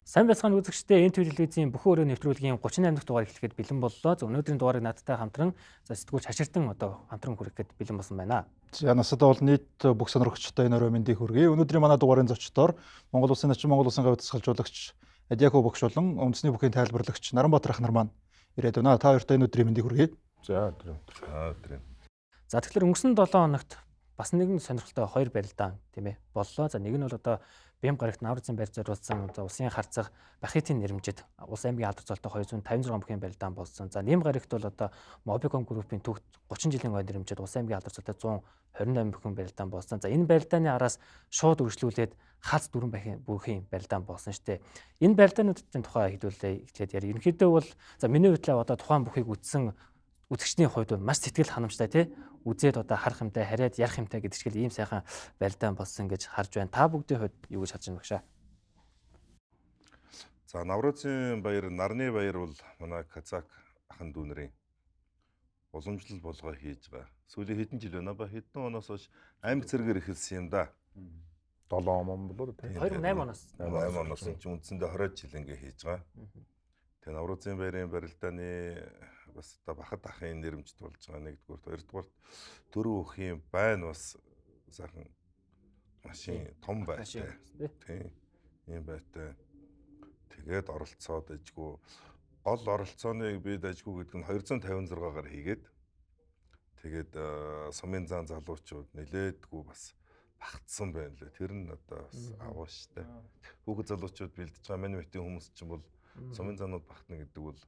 Сайн байцгаана үзэгчдээ энэ телевизийн бүхэн өрөө нэвтрүүлгийн 38 дахь дугаар эхлэхэд бэлэн боллоо. Өнөөдрийн дугаарыг надтай хамтран сэтгүүлч хаширтан хамтран хүрэхэд бэлэн болсон байна. За насад бол нийт бүх сонирхогчтой энэ өрөө мэндийг хүргэе. Өнөөдрийн манай дугаарын зочдоор Монгол Улсын начин Монгол Улсын гавь тасгалжуулагч Адиако Богш болон үндэсний бүхийн тайлбарлагч Наранбаатар ах нар маань ирээд байна. Та хоёртой энэ өдрийн мэндийг хүргэе. За өдрийн. За тэгэхээр өнгөрсөн 7 хоногт бас нэгэн сонирхолтой хоёр барилдаан тийм ээ боллоо. За нэг нь бол Бэм гарагт Наврын барьж зориулсан улсын харьцах Бахитын нэрмжид улс аймгийн алдар золтой 256 бүхийн барилдаан болсон. За Нэм гарагт бол Mobicom Group-ийн түүхт 30 жилийн ой нэрмжид улс аймгийн алдар золтой 128 бүхийн барилдаан болсон. За энэ барилдааны араас шууд үргэлжлүүлээд хац 4 бүхийн барилдаан болсон шүү дээ. Энэ барилдаануудын тухай хэлээд яри. Ерөнхийдөө бол за миний хувьд тухайн бүхийг үзсэн үзэгчний хувьд маш сэтгэл ханамжтай тий үзээд харах юмтай хараад ярих юмтай гэдэг чигээр ийм сайхан барилдаан болсон гэж харж байна. Та бүгдийн хувьд юу гэж харж байна багшаа? За Наврын баяр, Нарны баяр бол манай Казак ахын дүүнэрийн уламжлал болгоо хийж байгаа. Сүүлийн хэдэн жил байна ба хэдэн оноос хойш амиг зэрэгээр эхэлсэн юм да. 7 он болоо тий. 2008 оноос. 8 оноос ч үндсэндээ 20 жил ингээ хийж байгаа. Тэгээ Наврын баярын барилдааны бас бахад ахын нэрмжт болж байгаа нэгдүгээр, хоёрдугаар дөрөв өхийн байна бас сайхан машин том байтай. Тийм. Ийм байтай. Тэгээд оролцоод ажгүй гол оролцооныг бид ажгүй гэдэг нь 256-аар хийгээд тэгээд сумын зан залуучууд нилээдгүй бас багтсан байна лээ. Тэр нь бас аваа штэ. Хүүхэд залуучууд бэлдэж байгаа мань мэтийн хүмүүс чинь бол сумын занууд багтна гэдэг бол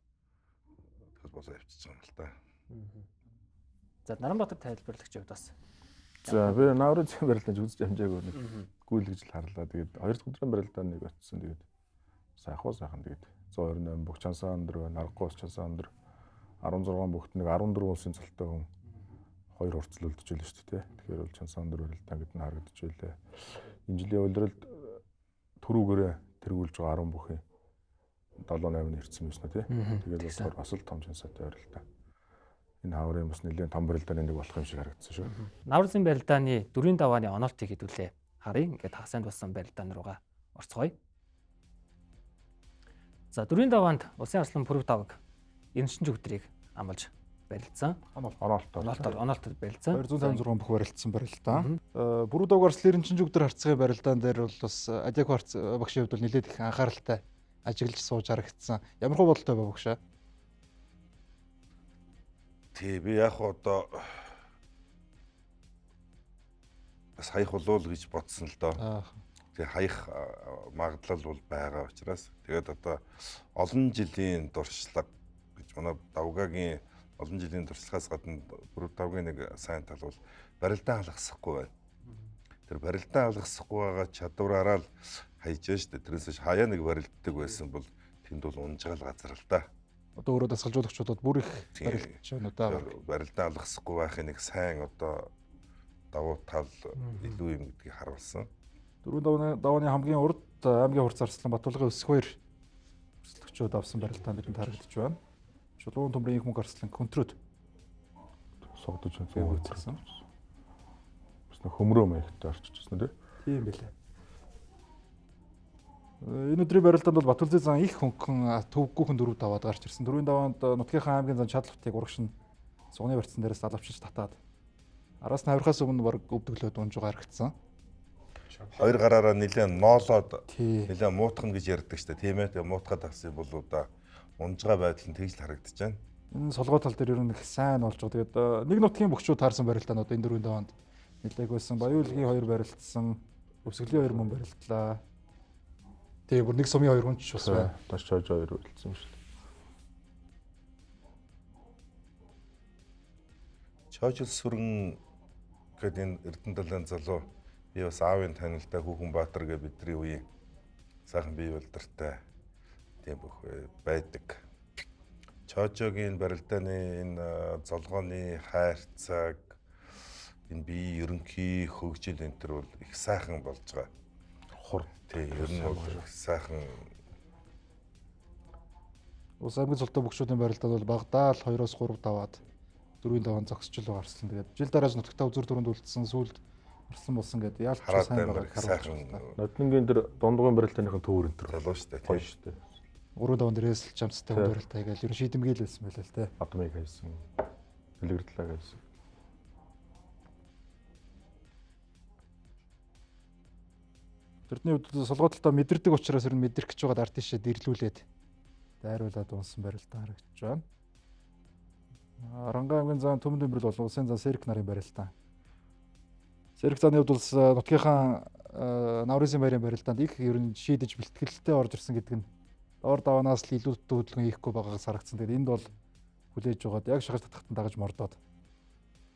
болоо явчихж байгаа юм л та. За Наранбаатар тайлбарлагч хувьд бас. За би Наврын барилдаанд үзэж амжаагүй нэг гүйлгэж л харлаа. Тэгээд хоёр дахь өдрийн барилдааныг очсон. Тэгээд сайхан тэгээд 128 бүх чансан өндөр, Наргоос чансан өндөр 16 бүхт нэг 14 улсын цалтай хүн хоёр хурцл үлдчихлээ шүү дээ. Тэгэхээр бол чансан өндөр барилдаан гэдэг нь харагдаж байлаа. Энэ жилийн улиралд төрүүгээрээ тэргүүлж байгаа 10 бүхийн 7-8 ирсэн байсан тий. Тэгээд болохоор бас л том чансаатай барилдаа. Энэ хаврын бас нэлээд том барилдааны нэг болох юм шиг харагдсан шүү. Наврын барилдааны 4-ийн давааны онолтыг хэдүүлээ. Харъя. Ингээд хагасанд болсон барилдаан руугаа орцгоё. За 4-ийн даваанд улсын арслан Пүрэв давг Эрдэнэчин өдрийг амлаж барилдсан. Онолтод барилдсан. 256 бүх барилдсан барилдаан. Пүрэв давг арслан Эрдэнэчин өдөр харцгийн барилдаан дээр бол бас Адиако багшийн хувьд бол нэлээд их анхааралтай ажиглаж сууж харагдсан. Ямар хөө бодолтой байв багшаа? Тий би яг одоо бас хаях болов гэж бодсон л доо. Тэгээ хаях магадлал бол байгаа учраас тэгээд одоо олон жилийн дуршлаг гэж манай давгагийн олон жилийн дуршлагаас гадна бүр давгийн нэг сайн тал бол барилдаан алгасахгүй байна. Тэр барилдаан алгасахгүй байгаа чадвараараа л хайж штэ. Тэрээс хаяа нэг барилддаг байсан бол тэнд бол унжгаал газар л да. Одоо өөрөө дасгалжуулагчдод бүр их барилдаж байна да. Барилдаан алгасахгүй байхын нэг сайн одоо давуу тал илүү юм гэдгийг харуулсан. 4 давааны хамгийн урд аймгийн хурц арслан Батулгын өсөх хоёр өрсөлдөгчүүд авсан барилдаан бидэнд харагдаж байна. Чулуун төмрийн их мөнгө арслан контрод согдож үзсэн. Бас нэг хөмрөө маягтай орчихсон тий. Тийм байлаа. Энэ өдрийн барилдаанд бол Батүлзээ зан их хөнгөн төвгүүхэн 4 даваад гарч ирсэн. 4-ийн даваанд Нутгийнхаа аймгийн зан Чадлахтыг урагш нь сугны барьцсан дээрээс алавчиж татаад араас нь хавирхаас өмнө баг өвдөглөөд унжгаа харагдсан. Хоёр гараараа нэлээд ноолоод нэлээд муутгана гэж ярьдаг штэ тийм ээ. Тэгээ муутгаад авсан бол унжгаа байдал нь тэгж л харагдаж байна. Энэ солгоо тал дээр ер нь их сайн болж байгаа. Тэгээд нэг нутгийн бөхчүүд таарсан барилдаанууд энэ 4-ийн даваанд нэлээд байсан. Баяуулгийн 2 барилдсан, Өвсгөлийн 2 мөн барилдлаа. Тэгээ бүр нэг сумын 2 хүн ч бас байна. Таш чойж 2 барилдсан шүү дээ. Чойжл сүрэн гэдэг энэ Эрдэнэ далайн залуу би бас аавын танилтай Хүүхэн Баатар гэ бидний үеийн сайхан бие болдортой тийм бүх байдаг. Чойжогийн барилдааны энэ золгооны хайрцаг энэ бие ерөнхий хөгжил энэ төр бол их сайхан болж байгаа. Хур тий ер нь бол их сайхан. Улс аймгийн золтой бөхчүүдийн барилдаанд бол багадаа л 2-3 даваад 4-ийн даваан зогсчл байгаа арслан. Тэгээд жил дарааж нутагтаа үзүр дүрэнд үлдсэн сүүлд Орсон болсон гэдэг яалч Хараад сайн амар байгааг сайхан Ноднингийн тэр дундгын барилтааныхын төв энэ төр залуу шүү дээ. гоё шүү дээ. 3 даван дээрээс л чамцтай хүндрэлтэй гэж ер нь шийдэмгийлсэн байлаа л те. Адмыг хайсан. Дэлгэрдлээ хайсан. Тэрний хувьд солгоотолтой мэдэрдэг учраас ер нь мэдрэх гэж байгаад арт тишээ дэрлүүлээд дайруулаад унсан барилтаа харагдаж байна. Аранга аймгийн зам Төмөн Дэмбэрэл болон Улсын зам Сэрэг нарын барилтаа. Сэрэг зааны хувьд бол нутгийнхаа Наврын баярын барилдаанд их ер нь шийдэж бэлтгэлтэй орж ирсэн гэдэг нь доор даваанаас л илүү хөдөлгөөн хийхгүй байгаагаас харагдсан. Тэгээд энд бол хүлээж байгаад яг шахаж татахтан дагаж мордоод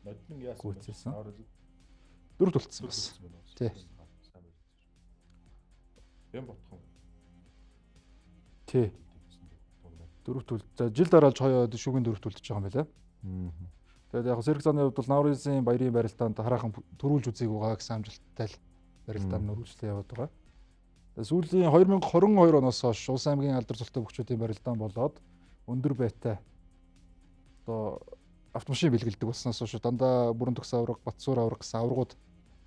Ноднин яасан гүйцэлсэн. Дөрөв төлцсөн бас. Тий. Бэм ботхон. Тий. Дөрөв төл. За жил дараалж шүүгийн дөрөв төлдөж байгаа юм байна. Тэгээд яг Сэрэг зааны хувьд бол Наврын баярын барилдаанд хараахан төрүүлж үзээг байгаа гэсэн амжилттай л барилдаанд нөрүүлжлээ яваад байгаа. Сүүлийн 2022 оноос хойш Улс аймгийн алдар цолтой бөхчүүдийн барилдаан болоод өндөр байтай одоо автомашин бэлгэлдэг болсноос хойш дандаа бүрэн төгс авраг, Батсуур авраг гэсэн аврагууд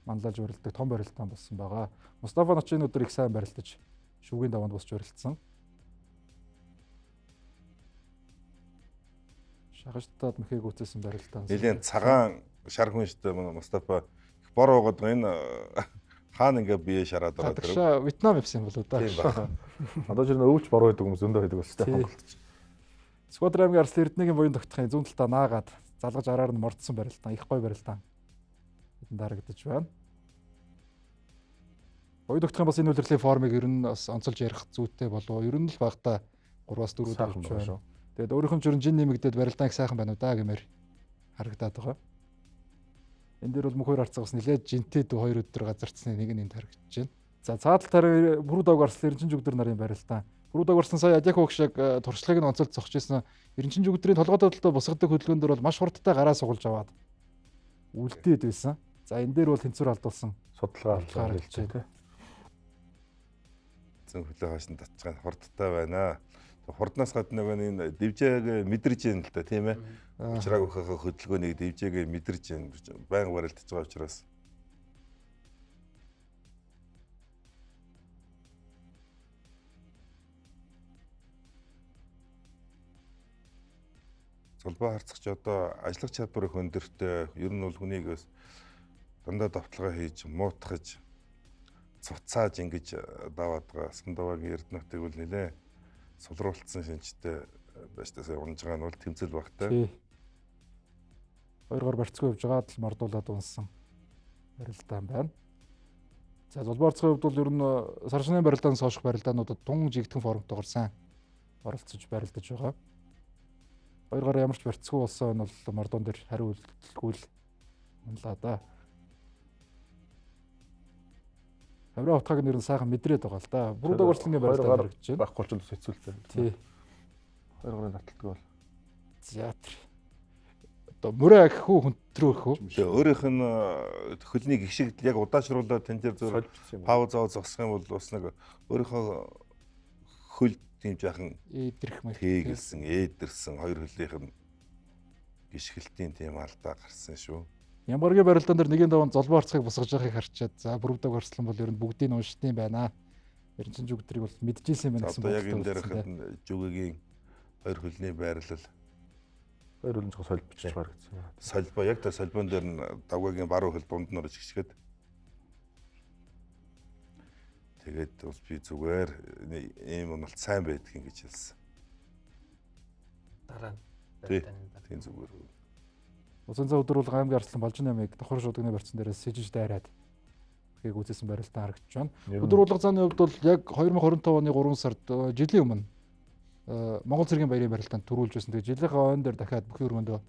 манлайлж барилдаг том барилдаан болсон байгаа. Мустафа Ночийн өдөр их сайн барилдаж шүүгийн даваанд босч барилдсан. Шахагчдад мэхээ гүйцэлсэн барилдаан. Нилээн цагаан шар хүн шүү дээ Мустафа. Их бор уугаад энэ хаана ингээ бие шараад ороод ирв. Тэгш Вьетнам явсан болоо да. Тийм байна. Одоо ч өвч бор байдаг хүмүүс өндөө байдаг болстой хонголтч. Сквадр аймгийн Арслан Эрдэнэгийн буян тогтохын зүүн талтаа наагаад залгаж араар нь мордсон барилдаан, их гой барилдаан хэдэн дарагдаж байна. Буян тогтохын бас энэ үйлрлийн формыг ер нь бас онцолж ярих зүйтэй болов. Ер нь л багтаа 3-аас 4 сайхан байна шүү. Тэгээд өөрийнх нь жин нэмэгдээд барилдаан их сайхан байна уу да гэмээр харагдаад байгаа. Энд дээр бол мөнхөр арцгаа бас нэлээд жинтэй 2 өдөр газардсны нэг нь энд харагдаж байна. За цаадал тарийн Бүрүү дааг Арслан Эрдэнэ жүгдэр нарын барилдаан. Бүрүү дааг Арслан сая Адяк Хогшиг туршлагыг нь онцолж зогсож ирсэн. Эрдэнэ жүгдрийн толгой доолтой босгодог хөдөлгөөн дээр бол маш хурдтай гараа сугалж аваад үлдээд байсан. За энэ дээр бол тэнцвэр алдуулсан судалгаа хэлж байна. Зэн хөлөө хашин татчихсан хурдтай байна. Хурднаас гадна нэг энэ дивжээг мэдэрж юм л та тийм ээ. Учрааг өгөхөө хөдөлгөөнийг дивжээг мэдэрж юм. Байнга барилдаж байгаа учраас. Зулбаа харцагч одоо ажиллах чадварыг өндөртэй ер нь бол хүнийг дандаа давталгаа хийж муутгаж цуцааж ингэж даваад байгаа Сандавагийн Эрдэнэтийг бол нэлээ сулруулсан шинжтэй байж тасаа унж байгаа нь бол тэмцэл багтай. Хоёроор барьцгүй явж байгаад л мордуулаад унсан барилдаан байна. За зулбаарцгийн хувьд бол ер нь саршны барилдаанаас хойших барилдаануудад тун жигдхэн формтойгоор сайн оролцож барилдаж байгаа. Хоёр гараа ямар ч барьцгүй болсон нь бол мордон дээр хариу үйлдэлгүй л манлаа да. Авраа утгааг нэр нь сайхан мэдрээд байгаа л да. Бүрүү дааг Арслангийн барилдаан харагдаж байна. Байхгүй ч л хэцүүлтэй. Тий. Хоёр гараа таталдаг бол. Театр. Одоо мөрөө ахих уу хүнтрөө ахих уу? Тэгээ өөрийнх нь хөлнийг их шиг яг удаашруулаад тэнцэр зүгээр пауз зогсох юм бол бас нэг өөрийнхөө хөл тийм жаахан эдрэх маяг тэгэлсэн, ээдэрсэн хоёр хөлийнх нь гიშгэлтийн тийм алдаа гарсан шүү. Ямгаргийн барилдаан дээр нэгэн даван золбоорцгийг босгож байгааг харчаад за Бүрүү дааг Арслан бол ер нь бүгдийг уншдсан байна. Эрдэнэ жүгдрийг бол мэдчихсэн байна гэсэн бодлоо. Одоо яг энэ дээр жүгэгийн хоёр хөлний байрлал хоёр хөлн цог солбич байгаа гэсэн. Солбоо яг та солбоон дээр нь давгагийн баруун хөл дунд нь орж гисгэд. Тэгээд бас би зүгээр ийм уналт сайн байдгийг гэж хэлсэн. Дараа тийм зүгээр. Усан цаа өдөр бол аймгийн Арслан Балжин намыг давхар шуудганы барьцсан дээрээс сэжиж дайраад гэхийг үзсэн барилдаан харагдаж байна. Өдөр болгон цааны хувьд бол яг 2025 оны 3 сард жилийн өмнө Монгол цэргийн баярын барилдаанд төрүүлж байсан. Тэгээд жилийнхээ он дээр дахиад бүхэн өргөндөө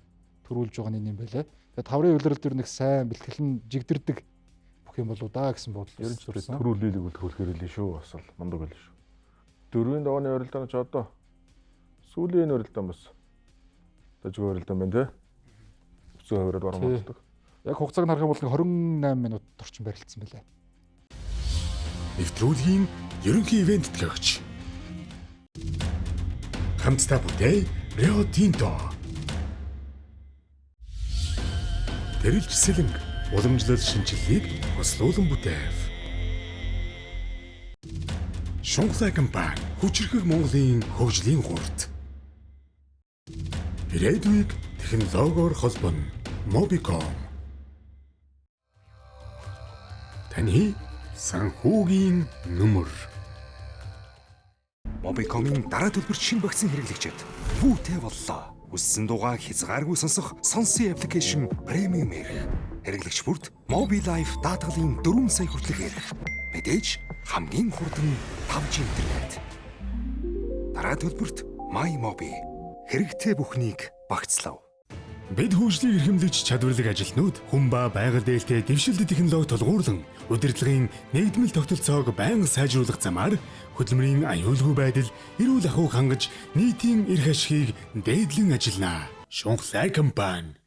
төрүүлж байгаа нь юм байлаа. Тэгээд таврын улирал дээр нэг сайн бэлтгэл нь жигдэрдэг бүх юм болоо да гэсэн бодол. Ер нь төрүүлэлийг үлдэхүүлэхээр л шүү бас л мундаг байл шүү. Дөрвийн давааны барилдаан ч одоо сүүлийн барилдаан бас дажгүй барилдаан байна те. Өцөө хавраад баруун. Яг хугацааг харах юм бол 28 минут орчим барилдсан байлаа. Нэвтрүүлгийн ерөнхий ивент төлөөгч. Хамтдаа бүтээй Rio Tinto. Тэрэлж сэлэнг уламжлал шинжилгээг хослуулан бүтээв. Шунхлай компани хүчирхэг Монголын хөгжлийн хурд. Ирээдүйг технологиор холбоно. Mobicom. Таны санхүүгийн нөмөр. Mobicom-ийн дараа төлбөрт шинэ вакцины хэрэглэгчид бүүтэй боллоо. Хүссэн дуугаа хязгааргүй сонсох сонсын аппликейшн премиум эрх. Хэрэглэгч бүрт MobiLife даатгалын 4 сая хүртэлх эрх. Мэдээж хамгийн хурдан 5G интернет. Дараа төлбөрт MyMobi. Хэрэгтэй бүхнийг багцлав. Бид хөгжлийг эрхэмлэж чадварлаг ажилтнууд хүн ба байгаль дээлтэй дэвшилт технологи тулгуурлан удирдлагын нэгдмэл тогтолцоог байнга сайжруулах замаар хөдөлмөрийн аюулгүй байдал, эрүүл ахуйг хангаж нийтийн эрх ашигыг дээдлэн ажиллана. Шунхлай компани.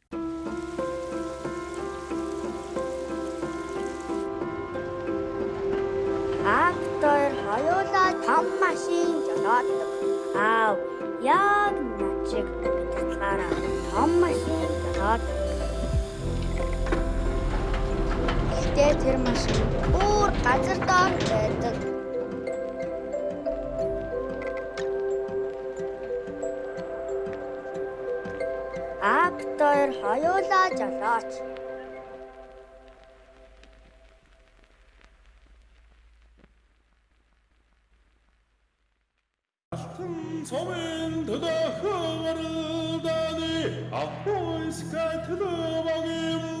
Актор хоёулаа том машин жолооддог. Аав яг начиг мэдэрчлаараа том машин жолооддог. Гэтэ тэр машин өөр газар доор байдаг. Актор хоёулаа жолооч. 소민 드다흐가르다니 아포이스카 트르바기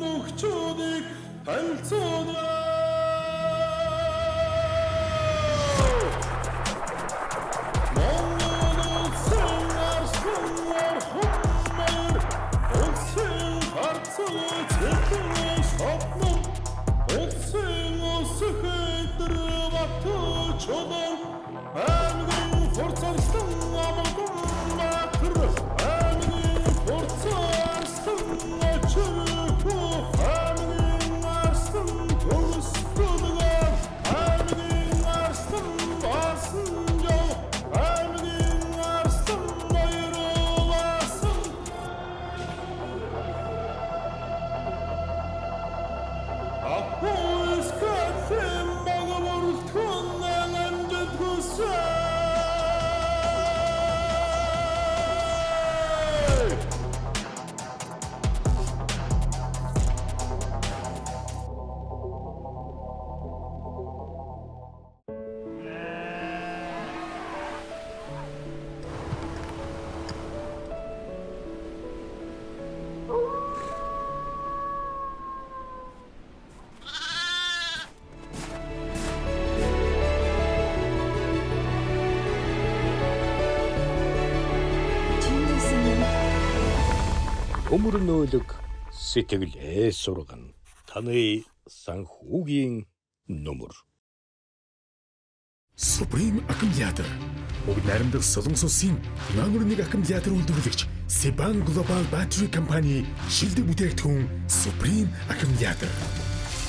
묵초딕 발소나 몽노노 생ар 생ар 홈말 온생 харцаг цэтгэн сотно 온생 осхэ дэрбат чодон аймгийн форцарсан амгон матэр аймгийн форцарсан ачрху аймгийн арсан төгсгөлгөө аймгийн арсан басан жоо аймгийн арсан баярласан апоис кафем багавуртхон амжид гусаа Төмөр нөөлөг сэтгэлээ сургана. Таны санхүүгийн нөмөр. Supreme аккумулятор. Уг найрамдах Солонгос улсын номер 1 аккумулятор үйлдвэрлэгч Seban Global Battery компани шилдэг бүтээгдэхүүн Supreme аккумулятор.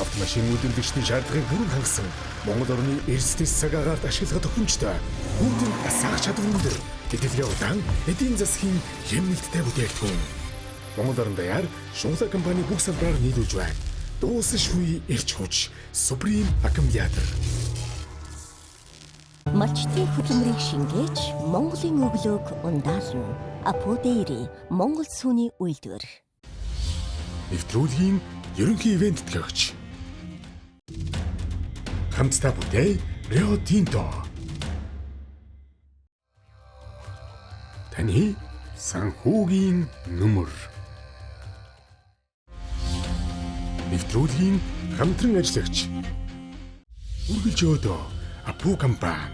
Автомашин үйлдвэрлэгчдийн шаардлагыг бүрэн хангасан Монгол орны эрсдэс цаг агаарт ашиглах төхөмжтэй бүгдийн асаах чадвар өндөр хэдэлгээ удаан эдийн засгийн хэмнэлттэй бүтээгдэхүүн. Монгол орн даяар Шунхлай компани бүх салбараар нийлүүлж байна. Дуусшгүй эрч хүч Supreme аккумулятор. Малчтын хөдөлмөрийг шингээж Монголын өглөөг ундаална. Аподери Монгол сүний үйлдвэр. Нэвтрүүлгийн ерөнхий ивент төлөөгч. Хамтдаа бүтээ Rio Tinto. Таны санхүүгийн нөмөр. Нэвтрүүлгийн хамтран ажиллагч. Үргэлж өөдөө Апу компани.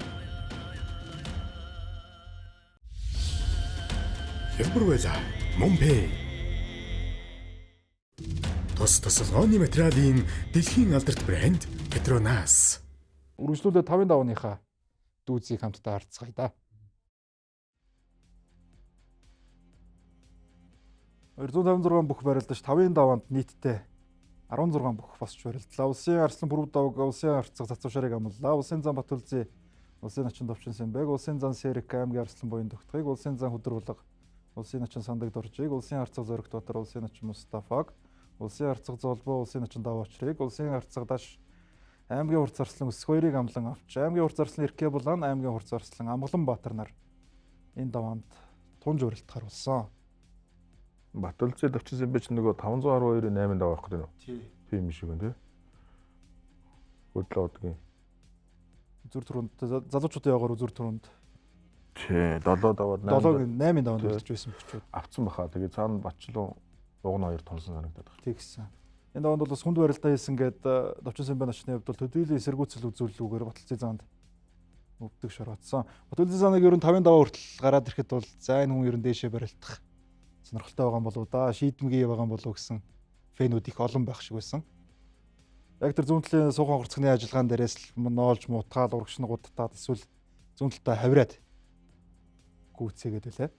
Хэлбэр байлаа. Монпэй. Тус тусалгооны материалын дэлхийн алдарт брэнд Petronas. Үргэлжлүүлээд 5-ын давааныхаа дүүзийг хамтдаа харцгаая да. 256 бүх барилдаж 5-ын даваанд нийтдээ 16 бүх босч барилдлаа. Улсын арслан бүрв давг, улсын арцаг цацуушарыг амллаа. Улсын зан Батүлзий, улсын начин Довчин Сэмбэг, улсын зан Сэрэг аймгийн арслан буян тогтхыг, улсын зан Хөдөр булга, улсын начин Сандаг Доржийг, улсын арцаг Зоригт Батар, улсын начин Мустафаг, Улсын харцаг золбоо улсын начин даваа очрыг улсын харцаг даш аймгийн хурц зарслан өсөх 2-ыг амлан авч аймгийн хурц зарслан Эркэ булаан аймгийн хурц зарслан Амгалан Баатар нар энэ даваанд тунж урилдахаар болсон. Батулцээ төвчсөн бич нөгөө 512-ийн 8 даваа авах гэдэг нь. Тийм шиг байна тий. Хөдлөө удгийн. Зүр түрүүнд залуучуудын явгаар зүр түрүүнд Тий, 7 даваад 7-гийн 8-ын даваанд үлдэж байсан бөхчүүд. авцсан баха. Тэгээ цаана Батчлуу уг нь 2 тонсон санагдаад байна. Тэгсэн. Энэ даваанд бол бас хүнд барилдаа хийсэн гээд Довчин Самбай начны хувьд бол төдийлөн эсэргүүцэл үзүүлэлгүйгээр Баталцын заанд өвдөг шороодсон. Баталцын зааныг ер нь 5 даваа хүртэл гараад ирэхэд бол за энэ хүн ер нь дээшээ барилдах сонирхолтой байгаа юм болоо да, шийдэмгий байгаа юм болоо гэсэн фэнүүд их олон байх шиг байсан. Яг тэр зүүн талын суухан хурцганы ажиллагаан дээрээс л ноолж муутгаал урагшны гудтаад эсвэл зүүн талтай хавираад гүйцээгээд байлаа.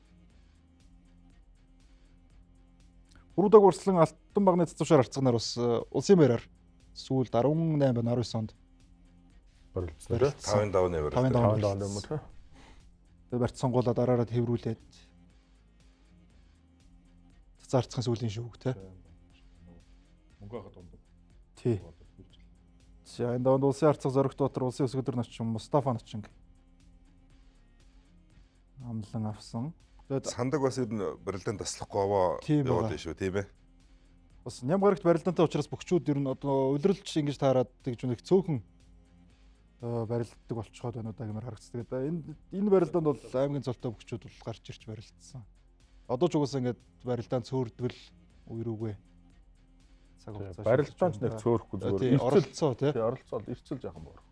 Бүрүүдэг урслан Алтан багны цэцүүшээр харцаг нар бас улсын баяраар сүүлд 18 19 онд Барилдсан. 5 давны 5 даваа юм уу тий. тэгээ барьц сонгуулаад араараа хэврүүлээд цацаарцхан сүүлийн шүүг тий. Мөнгө хахад дунд. Тий. За энэ даванд улсын харцаг зоригт дотор улсын өсгөдөр начин Мустафа начин амлан авсан. Тэгээд Сандаг бас ер нь барилдаанд таслахгүй аваа яваад шүү тийм ээ. бас ням гарагт барилдаантай учраас бөхчүүд ер нь одоо улирлж ингэж таарад гэж нэг цөөхөн барилддаг болчиход байна удаа гэмээр харагддаг. Энэ барилдаанд бол аймгийн цолтой бөхчүүд бол гарч ирж барилдсан. Одоо ч угаасаа ингэж барилдаанд цөөрдгөл үерүүгээ. Цаг хугацаа. Барилдаанч нэг цөөрөхгүй зүгээр оролцоо тий. Оролцоод ирцэл жаахан боор.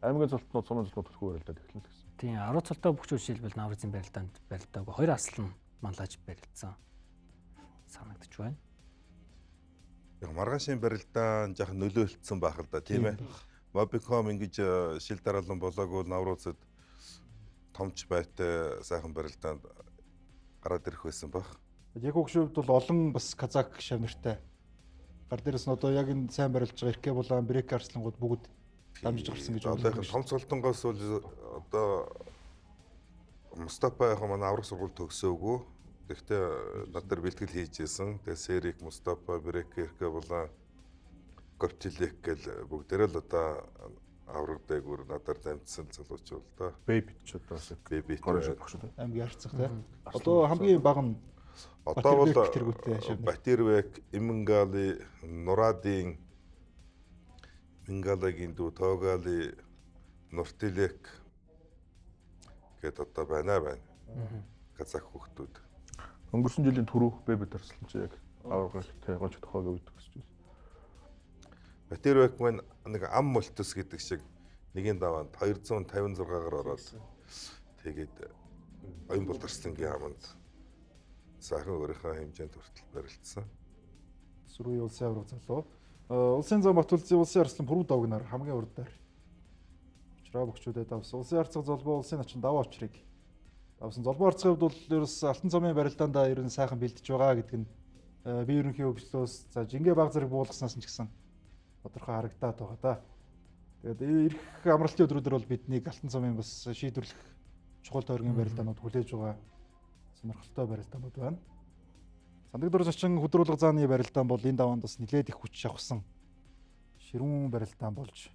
Аймгийн цолтнууд сумын цолтнууд төлхөө барилдаад эхэлнэ гэсэн. Тийм 10 цолтой бөхчүүд жишээлбэл Наврын барилдаанд барилдаагүй 2 аслан маллаж барилдсан санагдаж байна. Яг маргаашийн барилдаан жаахан нөлөөлцсөн байх л да тийм ээ. Mobicom ингэж шил дараалан болоогүй Навруцад томч байтай сайхан барилдаанд гараад ирэх байсан баг. Яг өгшөвд бол олон бас казак шавнартай. Гар дээрээс нь одоо яг энэ сайн барилж байгаа Эркэ булаан брейк арслангууд бүгд дамжиж гарсан гэж бодлоо. Одоо том цолтонгоос бол одоо Мустафа яг манай аврах сургууль төгсөөгүй. Тэгэхдээ над нар бэлтгэл хийж исэн. Тэгээ Серик, Мустафа, брейк, Эркэ булаан, Коптилек гэл бүгдээрээ л одоо авраг дээгүүр надаар дамжсан залуучууд л да. Бэбит ч одоо бас Бэбит горошод багш үү. аймгийн харцаг тий. Одоо хамгийн бага нь одоо бол тэргүүтэй шавны. Батирбек, Имангали, Нурадын, Мингалагийн дүү Тоогали, Нуртилек гэдэг одоо байна. Казах хүүхдүүд. Өнгөрсөн жилийн түрүү бэбит тарслан чи яг аврагт гож тохойг өгдөг гэж байна. Батирбек маань нэг ам мултус гэдэг шиг нэгэн даваанд 256-аар ороод тэгээд оюун боловсролын аманд сайхан өөрийнхөө хэмжээнд хүртэл барилдсан. Сүрүү улсын авраг залуу. Улсын зам Батулцын улсын арслан Пүрүү давгнаар хамгийн урдаар учраа бөхчүүдэд давсан. Улсын харцаг золбоо улсын начин даваа очрыг давсан. Золбоо харцгийн хувьд бол ерөөс Алтан цомын барилдаандаа ер нь сайхан бэлдэж байгаа гэдэг нь би ерөнхий өвчлөөс за жингээ баг зэрэг буулгаснаас нь ч гэсэн тодорхой харагдаад байгаа да. Тэгээд ирэх амралтын өдрүүдээр бол биднийг Алтан цомын бас шийдвэрлэх чухал тойргийн барилдаанууд хүлээж байгаа сонирхолтой барилдаанууд байна. Сандаг дор зочин хөдрүүлэг зааны барилдаан бол энэ даваанд бас нэлээд их хүч шавхсан ширүүн барилдаан болж